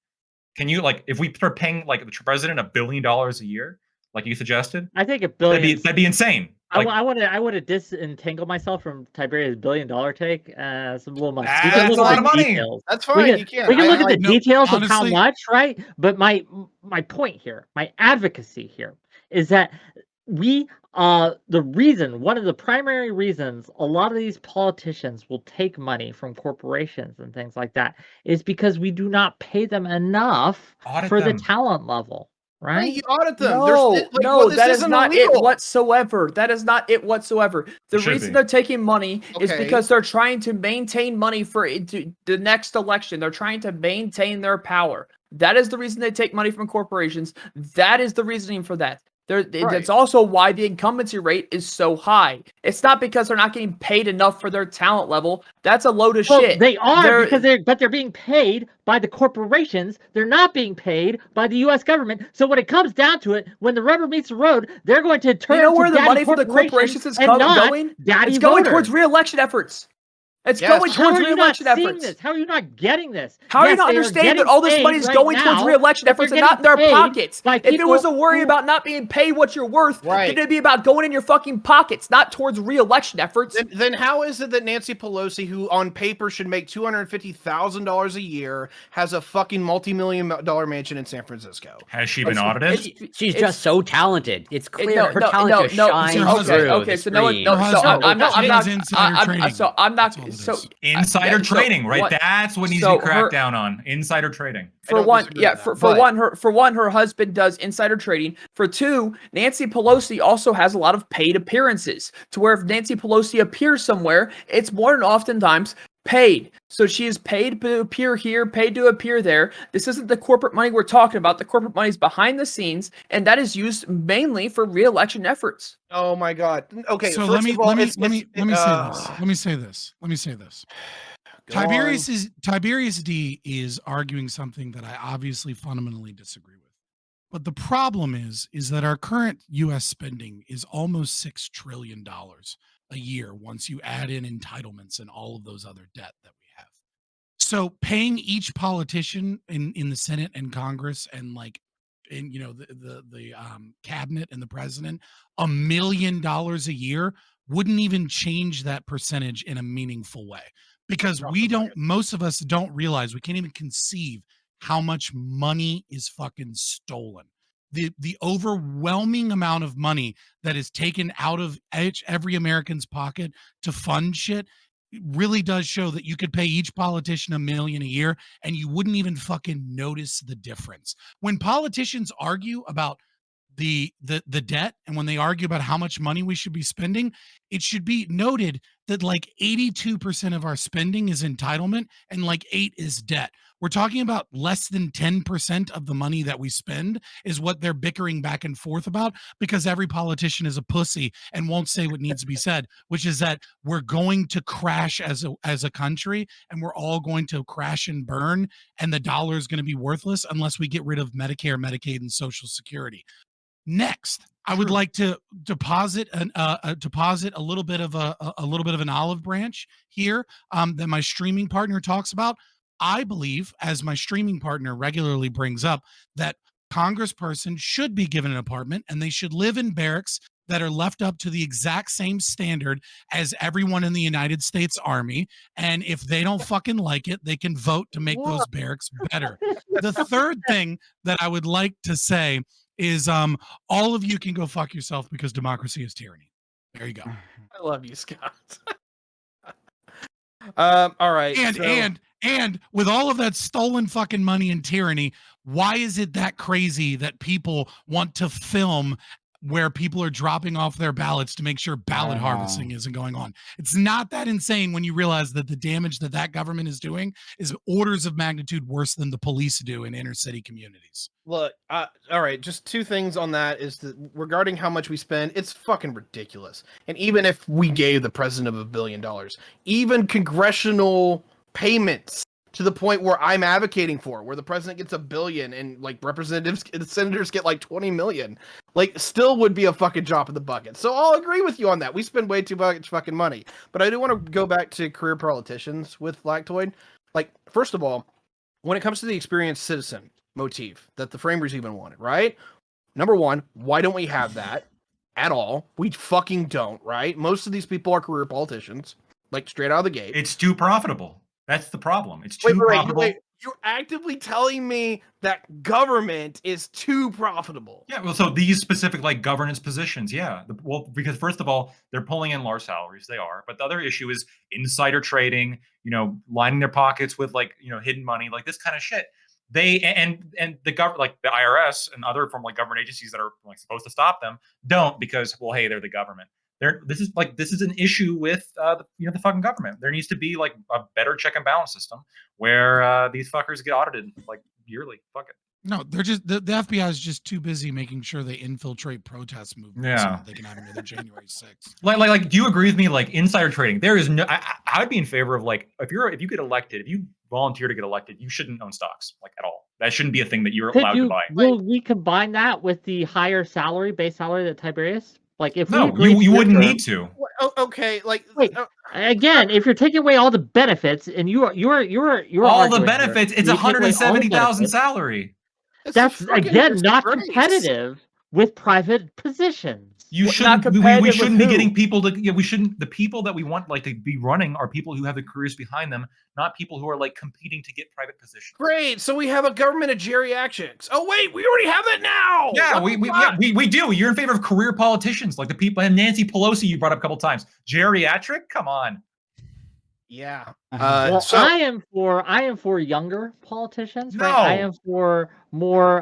Can you if we start paying the president $1 billion a year, like you suggested? I think a That'd billion. be insane. Like, I want to disentangle myself from Tiberius' $1 billion take. It's a little much. We That's can look a at lot the of money. details. That's We fine. can, You can. we can look at the No, details of honestly- how much, right? But my point here, my advocacy here, is that one of the primary reasons a lot of these politicians will take money from corporations and things like that is because we do not pay them enough Audit for them. the talent level, Right, right? you audit them. No, this that is isn't not illegal. it whatsoever. That is not it whatsoever. The It should reason be. they're taking money is Okay. because they're trying to maintain money for the next election. They're trying to maintain their power. That is the reason they take money from corporations. That is the reasoning for that. Right. That's also why the incumbency rate is so high. It's not because they're not getting paid enough for their talent level. That's a load of Well, shit. they are They're- but they're being paid by the corporations. They're not being paid by the U.S. government. So when it comes down to it, when the rubber meets the road, they're going to turn You know to where the daddy money for the corporations is and not going? daddy It's going voters. towards re-election efforts. It's Yes. going How towards are you not re-election seeing efforts. this? How are you not getting this? How are you Yes, not they are understanding that getting all this paid money is right going towards now, re-election but they're efforts and not in their getting paid pockets? by If it was a people worry who- about not being paid what you're worth, Right. then it'd be about going in your fucking pockets, not towards re-election efforts. Then how is it that Nancy Pelosi, who on paper should make $250,000 a year, has a fucking multi-million-dollar mansion in San Francisco? has she been It's- audited? She's it's- just so talented. It's clear no, her no, talent no, just no, shines okay, through okay, the so no one, screen. no, Her so husband- I'm not, she does insider trading. so I'm not, That's all it so is. Insider yeah, so trading, right? what- That's what needs so to be cracked her- down on. Insider trading. For don't one, disagree yeah, with that, for but- one, her husband does insider trading. For two, Nancy Pelosi also has a lot of paid appearances. To where if Nancy Pelosi appears somewhere, it's more than oftentimes paid. So she is paid to appear here, paid to appear there. This isn't the corporate money we're talking about. The corporate money is behind the scenes, and that is used mainly for re-election efforts. Oh my God. Okay, So first let me of all, let me it's- let me it's- let me say this. Let me say this. Let me say this. Go on. Tiberius D is arguing something that I obviously fundamentally disagree with. But the problem is that our current U.S. spending is almost $6 trillion a year once you add in entitlements and all of those other debt that we have. So paying each politician in the Senate and Congress and like in the cabinet and the president $1 million a year wouldn't even change that percentage in a meaningful way, because most of us don't realize, we can't even conceive how much money is fucking stolen. The overwhelming amount of money that is taken out of every American's pocket to fund shit really does show that you could pay each politician $1 million a year and you wouldn't even fucking notice the difference. When politicians argue about the debt, and when they argue about how much money we should be spending, it should be noted that like 82% of our spending is entitlement and like 8 is debt. We're talking about less than 10% of the money that we spend is what they're bickering back and forth about, because every politician is a pussy and won't say what needs to be said, which is that we're going to crash as a country, and we're all going to crash and burn, and the dollar is going to be worthless unless we get rid of Medicare, Medicaid, and Social Security. Next, I would like to deposit a little bit of an olive branch here that my streaming partner talks about. I believe, as my streaming partner regularly brings up, that congressperson should be given an apartment and they should live in barracks that are left up to the exact same standard as everyone in the United States Army. And if they don't fucking like it, they can vote to make those barracks better. The third thing that I would like to say is all of you can go fuck yourself, because democracy is tyranny. There you go. I love you, Scott. All right. And with all of that stolen fucking money and tyranny, why is it that crazy that people want to film where people are dropping off their ballots to make sure ballot harvesting isn't going on? It's not that insane when you realize that the damage that government is doing is orders of magnitude worse than the police do in inner city communities. Look, all right, just two things on that is that regarding how much we spend, it's fucking ridiculous. And even if we gave the president of $1 billion, even congressional payments to the point where I'm advocating for, where the president gets $1 billion and like representatives and senators get like 20 million, like still would be a fucking drop in the bucket. So I'll agree with you on that. We spend way too much fucking money. But I do want to go back to career politicians with Lactoid. Like, first of all, when it comes to the experienced citizen motif that the framers even wanted, right? Number one, why don't we have that at all? We fucking don't, right? Most of these people are career politicians, like straight out of the gate. It's too profitable. That's the problem. It's too Wait, profitable. you're actively telling me that government is too profitable. Yeah, well, so these specific like governance positions, yeah. Well, because first of all, they're pulling in large salaries. They are, but the other issue is insider trading. Lining their pockets with like hidden money, like this kind of shit. They and the government, like the IRS and other from like government agencies that are like supposed to stop them, don't because well, hey, they're the government. This is an issue with the fucking government. There needs to be like a better check and balance system where these fuckers get audited like yearly. Fuck it. No, they're just the FBI is just too busy making sure they infiltrate protest movements so that they can have another January 6th. Like, do you agree with me? Like insider trading, there is no. I would be in favor of like if you get elected, if you volunteer to get elected, you shouldn't own stocks like at all. That shouldn't be a thing that you're allowed to buy. Will we combine that with the higher base salary that Tiberius? Like if no, you wouldn't need to. Okay, like wait. Again, if you're taking away all the benefits and you're all the benefits, it's 170,000 salary. That's again not competitive with private positions. You shouldn't. We shouldn't be getting people to. We shouldn't. The people that we want like to be running are people who have the careers behind them, not people who are like competing to get private positions. Great. So we have a government of geriatrics. Oh wait, we already have that now. Yeah, we do. You're in favor of career politicians like the people and Nancy Pelosi you brought up a couple times. Geriatric? Come on. Yeah. Well, I am for younger politicians. Right? I am for more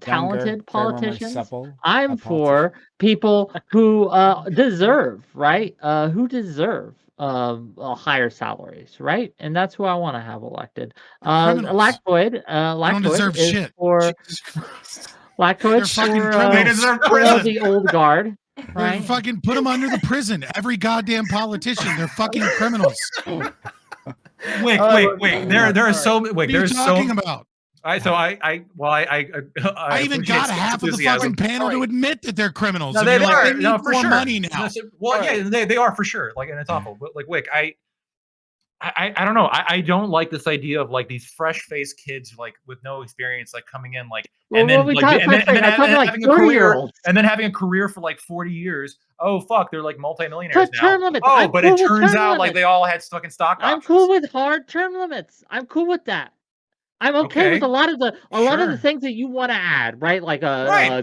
talented politicians. I'm for people who deserve, right? Who deserve higher salaries, right? And that's who I want to have elected. Lactoid don't deserve is shit. For Lactoid for the old guard. Right. Fucking put them under the prison. Every goddamn politician, they're fucking criminals. Wait. There are so wait. What are you talking about? I even got half of the fucking panel to admit that they're criminals. No, they are. They need more money now. Well, yeah, they are for sure. Like, and it's awful. But like, Wick, I don't know. I don't like this idea of like these fresh-faced kids like with no experience like coming in like and then having a career and then having a career for like 40 years. Oh fuck, they're like multimillionaires now. Term limits. Oh, but it turns out like they all had fucking stock options. I'm cool with hard term limits. I'm cool with that. I'm okay with a lot of the things that you want to add, right? Like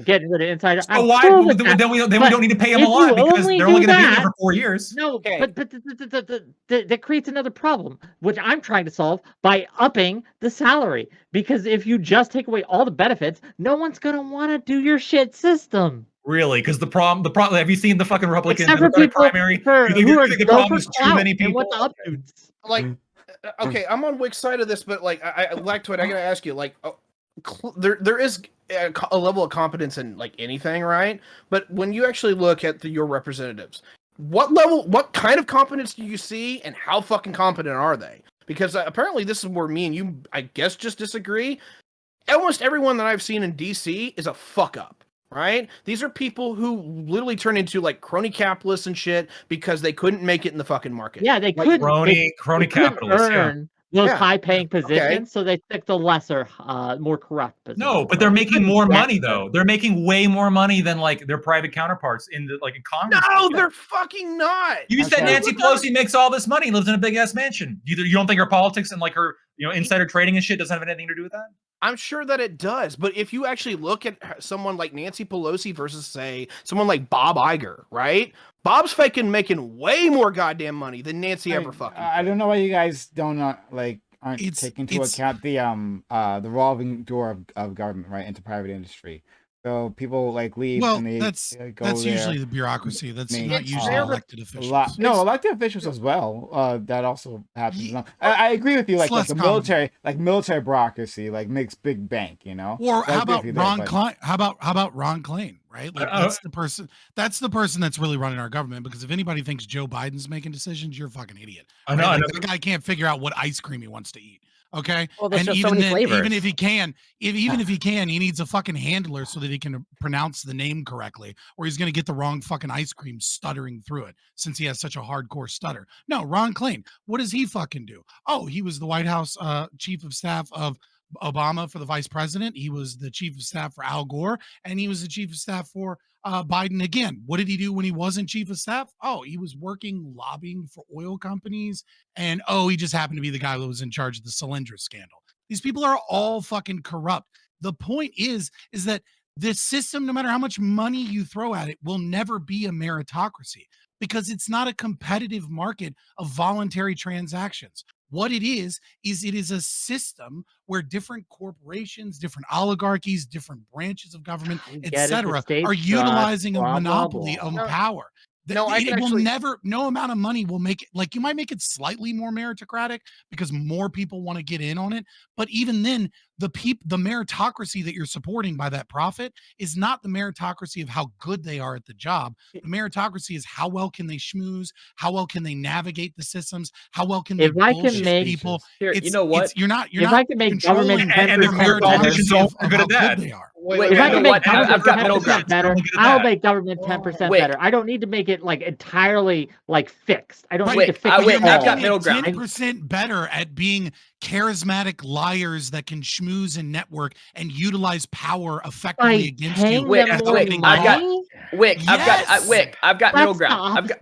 getting rid of insider. So why then we don't need to pay them a lot because they're only going to be there for 4 years. No, but that creates another problem, which I'm trying to solve by upping the salary. Because if you just take away all the benefits, no one's going to want to do your shit system. Really? Because the problem. Have you seen the fucking Republican primary? You think the problem is too many people? Like. Okay, I'm on Wick's side of this, but like, Lactoid, I gotta ask you, like, there is a level of competence in like anything, right? But when you actually look at your representatives, what kind of competence do you see, and how fucking competent are they? Because apparently, this is where me and you, I guess, just disagree. Almost everyone that I've seen in DC is a fuck up. Right? These are people who literally turn into like crony capitalists and shit because they couldn't make it in the fucking market. Yeah, they couldn't. Crony capitalists. Earn those high-paying positions, so they pick the lesser, more corrupt positions. No, but they're making more money though. They're making way more money than like their private counterparts in Congress. No, they're fucking not. You said Nancy Pelosi makes all this money and lives in a big ass mansion. You don't think her politics and like her insider trading and shit doesn't have anything to do with that? I'm sure that it does, but if you actually look at someone like Nancy Pelosi versus, say, someone like Bob Iger, right? Bob's fucking making way more goddamn money than Nancy ever fucking. I don't know why you guys don't aren't taking into account the revolving door of government, right, into private industry. So people like leave and they that's usually the bureaucracy. That's not usually elected officials. Elected officials as well. That also happens. I agree with you. Like the military bureaucracy, like makes big bank. Or how about Ron Klein? How about Ron Klein? Right? Like that's the person. That's the person that's really running our government. Because if anybody thinks Joe Biden's making decisions, you're a fucking idiot. Right? I know. The guy can't figure out what ice cream he wants to eat. Okay, well, and even if he can, he needs a fucking handler so that he can pronounce the name correctly, or he's going to get the wrong fucking ice cream stuttering through it since he has such a hardcore stutter. No, Ron Klain, what does he fucking do? Oh, he was the White House chief of staff of Obama for the vice president. He was the chief of staff for Al Gore, and he was the chief of staff for Biden again. What did he do when he wasn't chief of staff? Oh, he was working lobbying for oil companies, and he just happened to be the guy that was in charge of the Solyndra scandal. These people are all fucking corrupt. The point is that this system, no matter how much money you throw at it, will never be a meritocracy because it's not a competitive market of voluntary transactions. What it is it is a system where different corporations, different oligarchies, different branches of government, etc., are utilizing a monopoly of power. It will never, no amount of money will make it, like you might make it slightly more meritocratic because more people want to get in on it. But even then, the meritocracy that you're supporting by that profit is not the meritocracy of how good they are at the job. The meritocracy is how well can they schmooze, how well can they navigate the systems, how well can they bullshit people. Here, you know what? You're not if I can make government 10% politicians are good at that. They are. If I can make I've got middle 10% ground. better, I'll make government 10% better. I don't need to make it like entirely like fixed. I don't need to fix it all. I've got middle ground. 10% better at being charismatic liars that can schmooze and network and utilize power effectively against you. I've got middle ground.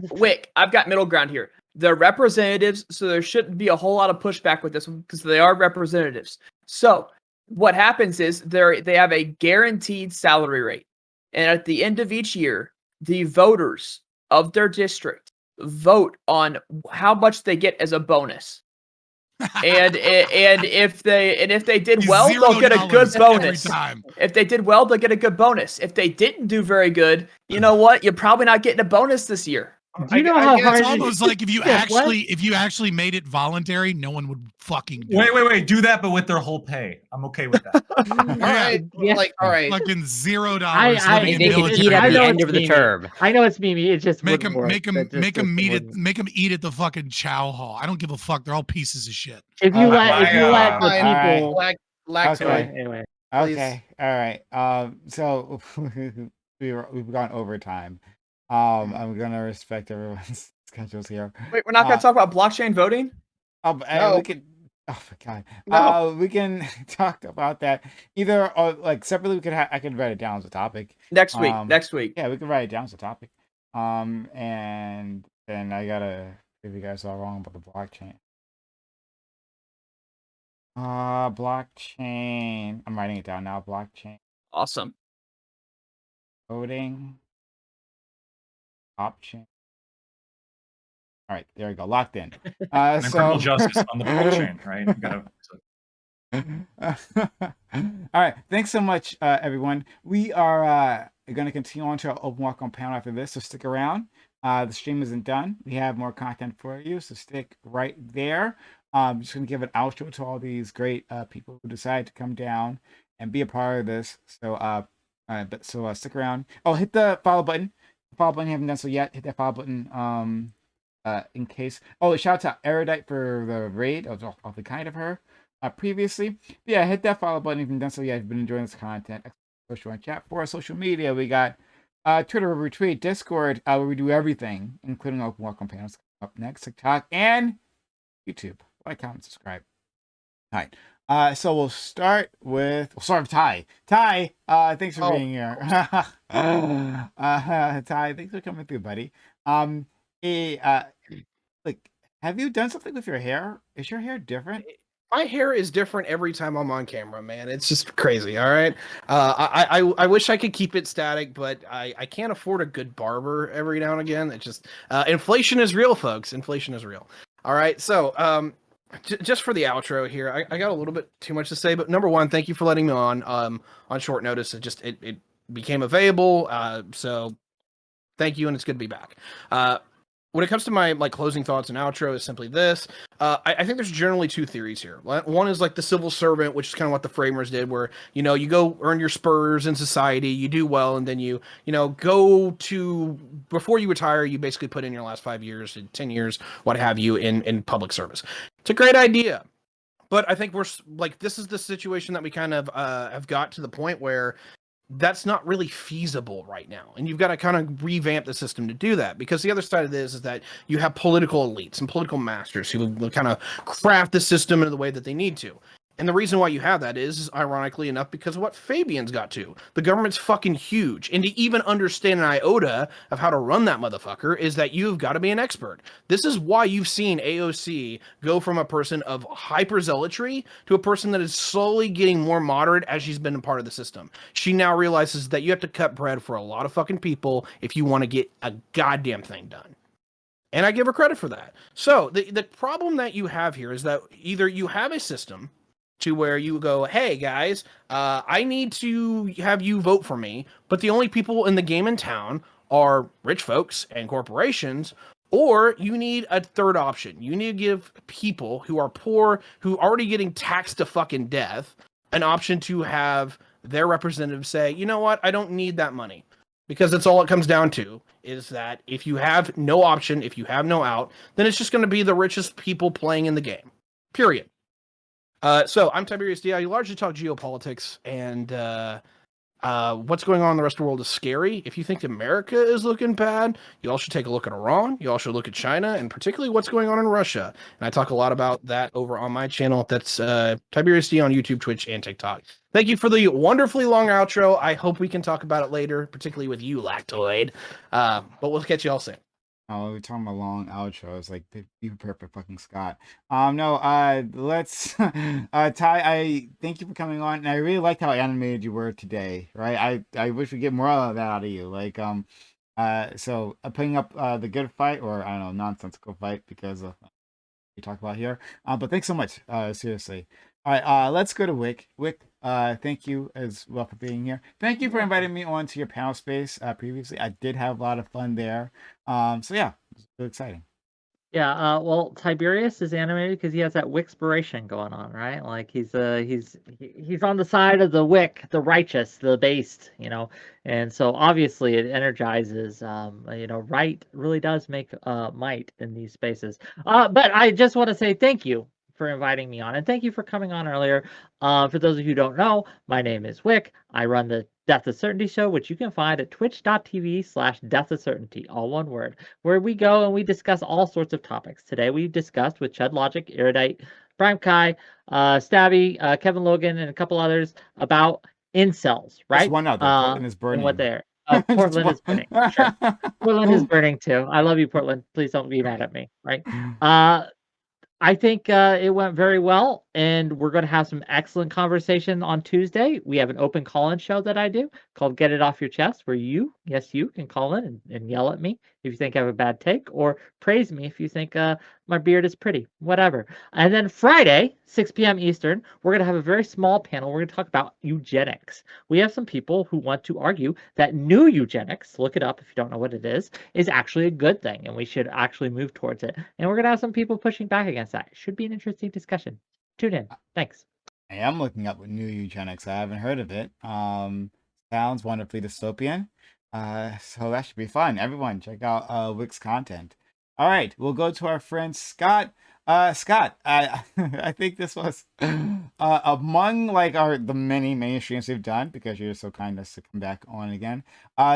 I've got middle ground here. They're representatives, so there shouldn't be a whole lot of pushback with this one because they are representatives. So what happens is they have a guaranteed salary rate, and at the end of each year, the voters of their district vote on how much they get as a bonus. and if they did well, they'll get a good bonus. If they did well, they'll get a good bonus. If they didn't do very good, you know what? You're probably not getting a bonus this year. Do you know how hard it's almost like if you actually made it voluntary, no one would fucking do it. Wait, do that, but with their whole pay. I'm okay with that. all right, fucking $0. They can eat at the end of the term. I know it's Mimi. It just make them eat at the fucking chow hall. I don't give a fuck. They're all pieces of shit. If you let the people, anyway. Okay, all right. So we've gone overtime. I'm gonna respect everyone's schedules here. Wait, we're not gonna talk about blockchain voting? We can. Oh my god. No. We can talk about that either like separately. I can write it down as a topic next week. Yeah, we can write it down as a topic. And then I gotta give you guys all wrong about the blockchain. Blockchain. I'm writing it down now. Blockchain. Awesome. Voting. Option. All right, there we go. Locked in. Criminal justice on the blockchain, right? All right. Thanks so much, everyone. We are going to continue on to our open welcome panel after this, so stick around. The stream isn't done. We have more content for you, so stick right there. I'm just going to give an outro to all these great people who decided to come down and be a part of this. So, stick around. Oh, hit the follow button. Follow button, you haven't done so yet. Hit that follow button in case. Oh, shout out to Erudite for the raid. That was awfully kind of her previously. But yeah, hit that follow button if you haven't done so yet. If you've been enjoying this content. Social and chat. For our social media, we got Twitter, Retweet, Discord, where we do everything, including open welcome panels. Up next, TikTok and YouTube. Like, comment, subscribe. All right. So we'll start with Ty. Ty, thanks for being here. Ty, thanks for coming through, buddy. Have you done something with your hair? Is your hair different? My hair is different every time I'm on camera, man. It's just crazy. All right. I wish I could keep it static, but I can't afford a good barber every now and again. It's just inflation is real, folks. Inflation is real. All right. So just for the outro here, I got a little bit too much to say, but number one, thank you for letting me on short notice. It became available. So thank you. And it's good to be back. When it comes to my closing thoughts and outro is simply this. I think there's generally two theories here. One is like the civil servant, which is kind of what the framers did, where, you go earn your spurs in society, you do well, and then you go to, before you retire, you basically put in your last 5 years, 10 years, what have you, in public service. It's a great idea. But I think this is the situation that we kind of have got to the point where that's not really feasible right now. And you've got to kind of revamp the system to do that, because the other side of this is that you have political elites and political masters who will kind of craft the system in the way that they need to. And the reason why you have that is ironically enough, because of what Fabian's got to. The government's fucking huge. And to even understand an iota of how to run that motherfucker is that you've got to be an expert. This is why you've seen AOC go from a person of hyper zealotry to a person that is slowly getting more moderate as she's been a part of the system. She now realizes that you have to cut bread for a lot of fucking people if you want to get a goddamn thing done. And I give her credit for that. So the problem that you have here is that either you have a system to where you go, hey guys, I need to have you vote for me, but the only people in the game in town are rich folks and corporations, or you need a third option. You need to give people who are poor, who are already getting taxed to fucking death, an option to have their representatives say, you know what, I don't need that money. Because that's all it comes down to, is that if you have no option, if you have no out, then it's just going to be the richest people playing in the game. Period. So I'm Tiberius D. I largely talk geopolitics, and what's going on in the rest of the world is scary. If you think America is looking bad, you all should take a look at Iran. You all should look at China, and particularly what's going on in Russia. And I talk a lot about that over on my channel. That's Tiberius D on YouTube, Twitch, and TikTok. Thank you for the wonderfully long outro. I hope we can talk about it later, particularly with you, Lactoid. But we'll catch you all soon. Oh, we're talking about long outros. Like, be prepared for fucking Scott. Let's Ty, I thank you for coming on, and I really liked how animated you were today. Right, I wish we get more of that out of you. Like, so putting up the good fight, or I don't know, nonsensical fight, because of what we talk about here. But thanks so much. Seriously. All right, let's go to Wick. Wick, thank you as well for being here. Thank you for inviting me on to your panel space previously. I did have a lot of fun there. So yeah, it was really exciting. Yeah, well, Tiberius is animated because he has that Wickspiration going on, right? Like he's on the side of the Wick, the righteous, the based, and so obviously it energizes. Right really does make might in these spaces. But I just want to say thank you for inviting me on, and thank you for coming on earlier. For those of you who don't know, my name is Wick. I run the Death of Certainty show, which you can find at twitch.tv/Death of Certainty, all one word, where we go and we discuss all sorts of topics. Today we discussed with Chud Logic, Erudite, PrimeCayes, Stabby, Kevin Logan, and a couple others about incels, right? Just one other. Portland is burning. And what they're Portland is burning. Sure. Portland is burning too. I love you, Portland. Please don't be mad at me, right? I think it went very well, and we're going to have some excellent conversation on Tuesday. We have an open call-in show that I do called Get It Off Your Chest, where you can call in and yell at me if you think I have a bad take, or praise me if you think my beard is pretty, whatever. And then Friday, 6 p.m. Eastern, we're going to have a very small panel. We're going to talk about eugenics. We have some people who want to argue that new eugenics, look it up if you don't know what it is actually a good thing, and we should actually move towards it. And we're going to have some people pushing back against that. It should be an interesting discussion. Tune in. Thanks. I am looking up new eugenics. I haven't heard of it. Sounds wonderfully dystopian. So that should be fun. Everyone, check out Wick's content. All right, we'll go to our friend Scott. Scott, I I think this was among like the many streams we've done, because you're so kind as to come back on again.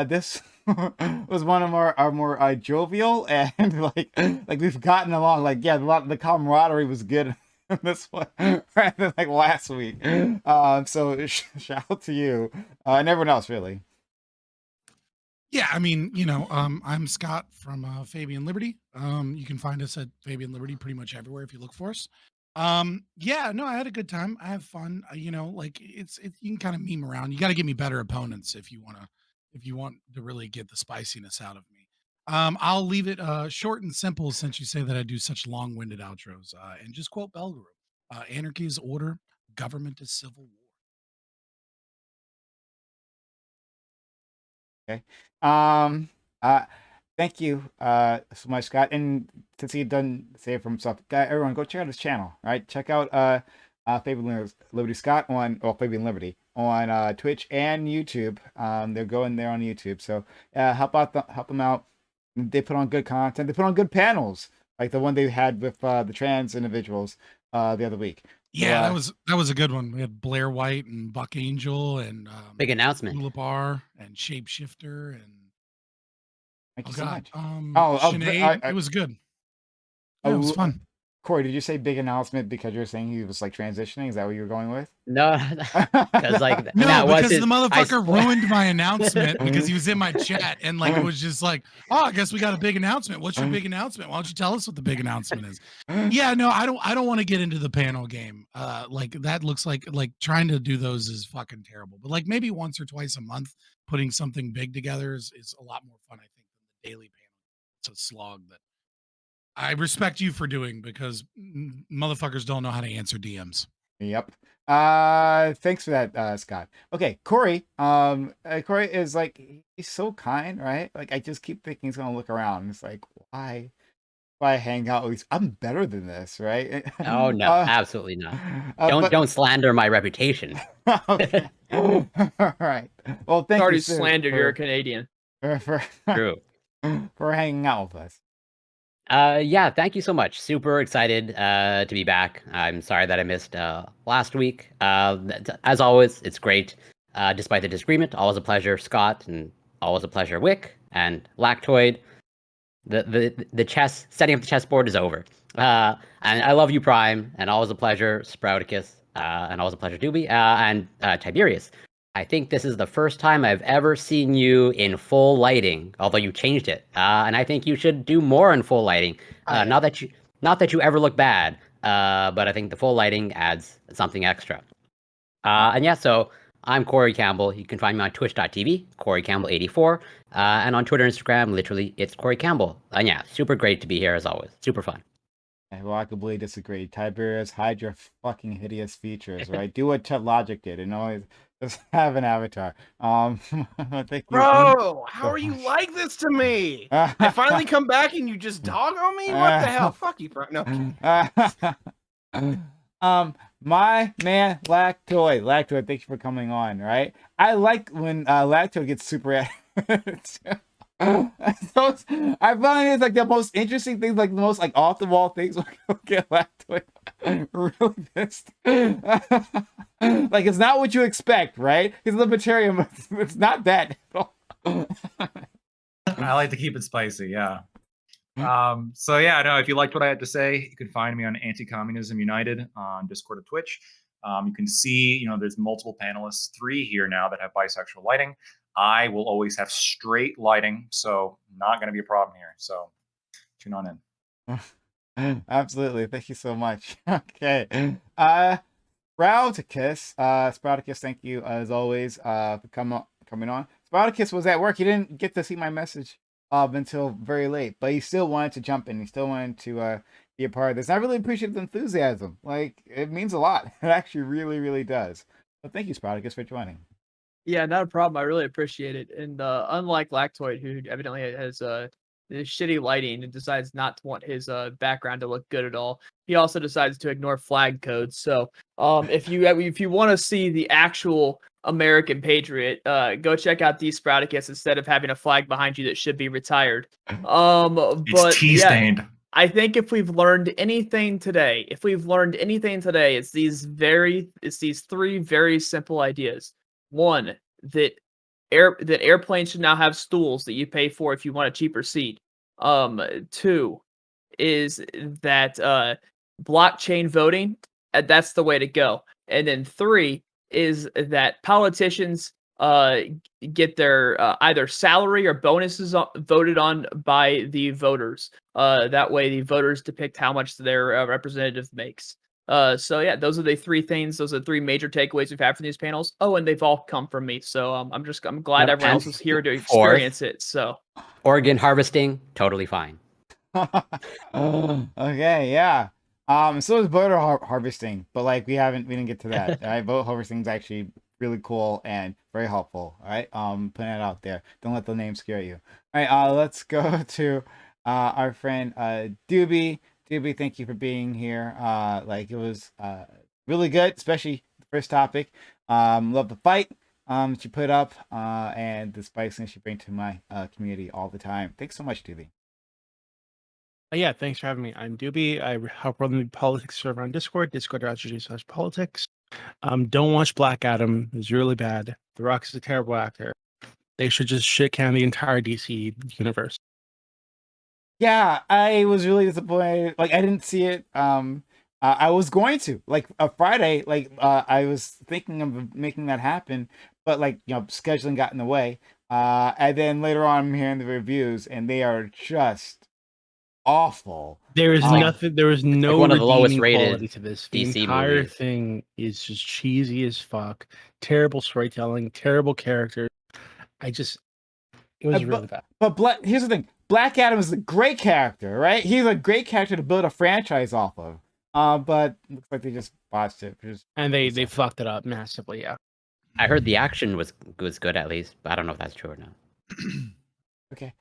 This was one of our more jovial, and like we've gotten along. Like, yeah, the camaraderie was good in this one rather than like last week. So shout out to you and everyone else, really. Yeah, I mean, I'm Scott from Fabian Liberty. You can find us at Fabian Liberty pretty much everywhere if you look for us. Yeah, no, I had a good time. I have fun. Like it's you can kind of meme around. You got to give me better opponents if you want to really get the spiciness out of me. I'll leave it short and simple, since you say that I do such long-winded outros, and just quote Belguru. Anarchy is order, government is civil war. Okay. Thank you so much, Scott. And since he doesn't say it for himself, everyone go check out his channel, right? Check out Fabian Liberty Scott Fabian Liberty on Twitch and YouTube. They're going there on YouTube. So help them out. They put on good content. They put on good panels, like the one they had with the trans individuals the other week. Yeah, that was a good one. We had Blair White and Buck Angel and big announcement. Tulipar and Shapeshifter and thank you so much. Sinead. It was good. Yeah, it was fun. Corey, did you say big announcement because you're saying he was like transitioning? Is that what you were going with? No, because like No, that was because his, the motherfucker ruined my announcement because he was in my chat and like it was just like, oh, I guess we got a big announcement. What's your big announcement? Why don't you tell us what the big announcement is? Yeah, no, I don't want to get into the panel game. Like that looks like trying to do those is fucking terrible. But like maybe once or twice a month, putting something big together is a lot more fun, I think, than the daily panel. It's a slog that I respect you for doing because motherfuckers don't know how to answer DMs. Yep. Thanks for that, Scott. Okay, Corey. Corey is like he's so kind, right? Like I just keep thinking he's gonna look around. It's like why hang out with these? I'm better than this, right? Oh no, absolutely not. Don't slander my reputation. Okay. All right. Well, thank Already you. Sir, slandered. You're a Canadian. True. For hanging out with us. Yeah, thank you so much. Super excited to be back. I'm sorry that I missed last week. As always, it's great. Despite the disagreement, always a pleasure, Scott, and always a pleasure, Wick and Lactoid. The chess setting up the chessboard is over. And I love you, Prime, and always a pleasure, Sprouticus, and always a pleasure, Doobie, and Tiberius. I think this is the first time I've ever seen you in full lighting, although you changed it. And I think you should do more in full lighting. Not that you ever look bad, but I think the full lighting adds something extra. And yeah, so I'm Corey Campbell. You can find me on twitch.tv, CoreyCampbell84, and on Twitter and Instagram, literally, it's Corey Campbell. And yeah, super great to be here as always. Super fun. Well, I completely disagree. Tiberius, hide your fucking hideous features, right? Do what Chet Logic did and always just have an avatar. Thank you. Bro, how are you like this to me? I finally come back and you just dog on me? What the hell? Fuck you, bro. No. My man, Lactoid, thank you for coming on, right? I like when Lactoid gets super so I find it's like the most interesting things, like the most like off the wall things. Okay, Lactoid really pissed. Like it's not what you expect, right? It's libertarian, but it's not that at all. I like to keep it spicy, yeah. So yeah, no, if you liked what I had to say, you can find me on Anti-Communism United on Discord or Twitch. You can see, there's multiple panelists, 3 here now that have bisexual lighting. I will always have straight lighting, so not going to be a problem here. So tune on in. Absolutely. Thank you so much. Okay. Sprouticus, thank you as always for coming on. Sprouticus was at work. He didn't get to see my message until very late, but he still wanted to jump in. He still wanted to be a part of this. And I really appreciate the enthusiasm. Like, it means a lot. It actually really, really does. So thank you, Sprouticus, for joining. Yeah, not a problem. I really appreciate it. And unlike Lactoid, who evidently has shitty lighting and decides not to want his background to look good at all, he also decides to ignore flag codes. So if you want to see the actual American patriot, go check out these Sprouticus instead of having a flag behind you that should be retired. It's tea-stained. Yeah, I think if we've learned anything today, it's these 3 very simple ideas. 1, that airplanes should now have stools that you pay for if you want a cheaper seat. 2 is that blockchain voting, that's the way to go. And then 3 is that politicians get their either salary or bonuses voted on by the voters. That way the voters depict how much their representative makes. So yeah, those are the 3 things. Those are the 3 major takeaways we've had from these panels. Oh, and they've all come from me. So I'm glad everyone else is here to experience it. So organ harvesting, totally fine. Okay, yeah. So is voter harvesting, but like we didn't get to that. All right, vote harvesting is actually really cool and very helpful. All right, putting it out there. Don't let the name scare you. All right, let's go to our friend Doobie. Doobie, thank you for being here. Like it was really good, especially the first topic. Love the fight that you put up and the spiciness you bring to my community all the time. Thanks so much, Doobie. Yeah, thanks for having me. I'm Doobie. I help run the politics server on Discord, discord.gg/politics. Don't watch Black Adam. It's really bad. The Rock is a terrible actor. They should just shit can the entire DC universe. Yeah, I was really disappointed. Like, I didn't see it. I was going to like a Friday. Like, I was thinking of making that happen, but like scheduling got in the way. And then later on, I'm hearing the reviews, and they are just awful. There is nothing. There is no one of the lowest redeeming rated quality to this. The DC entire movies. thing is just cheesy as fuck. Terrible storytelling. Terrible characters. It was really bad. But here's the thing: Black Adam is a great character, right? He's a great character to build a franchise off of. But looks like they just botched it. And they fucked it up massively. Yeah. I heard the action was good at least, but I don't know if that's true or not. Okay.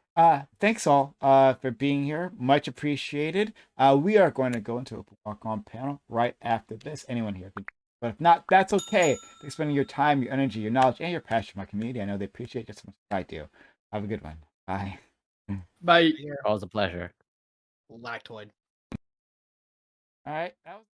Thanks all for being here. Much appreciated. We are going to go into a walk-on panel right after this. Anyone here can, but if not, that's okay. Thanks for spending your time, your energy, your knowledge, and your passion for my community. I know they appreciate it just as much as I do. Have a good one. Bye. Bye. Always a pleasure. Lactoid. All right. That was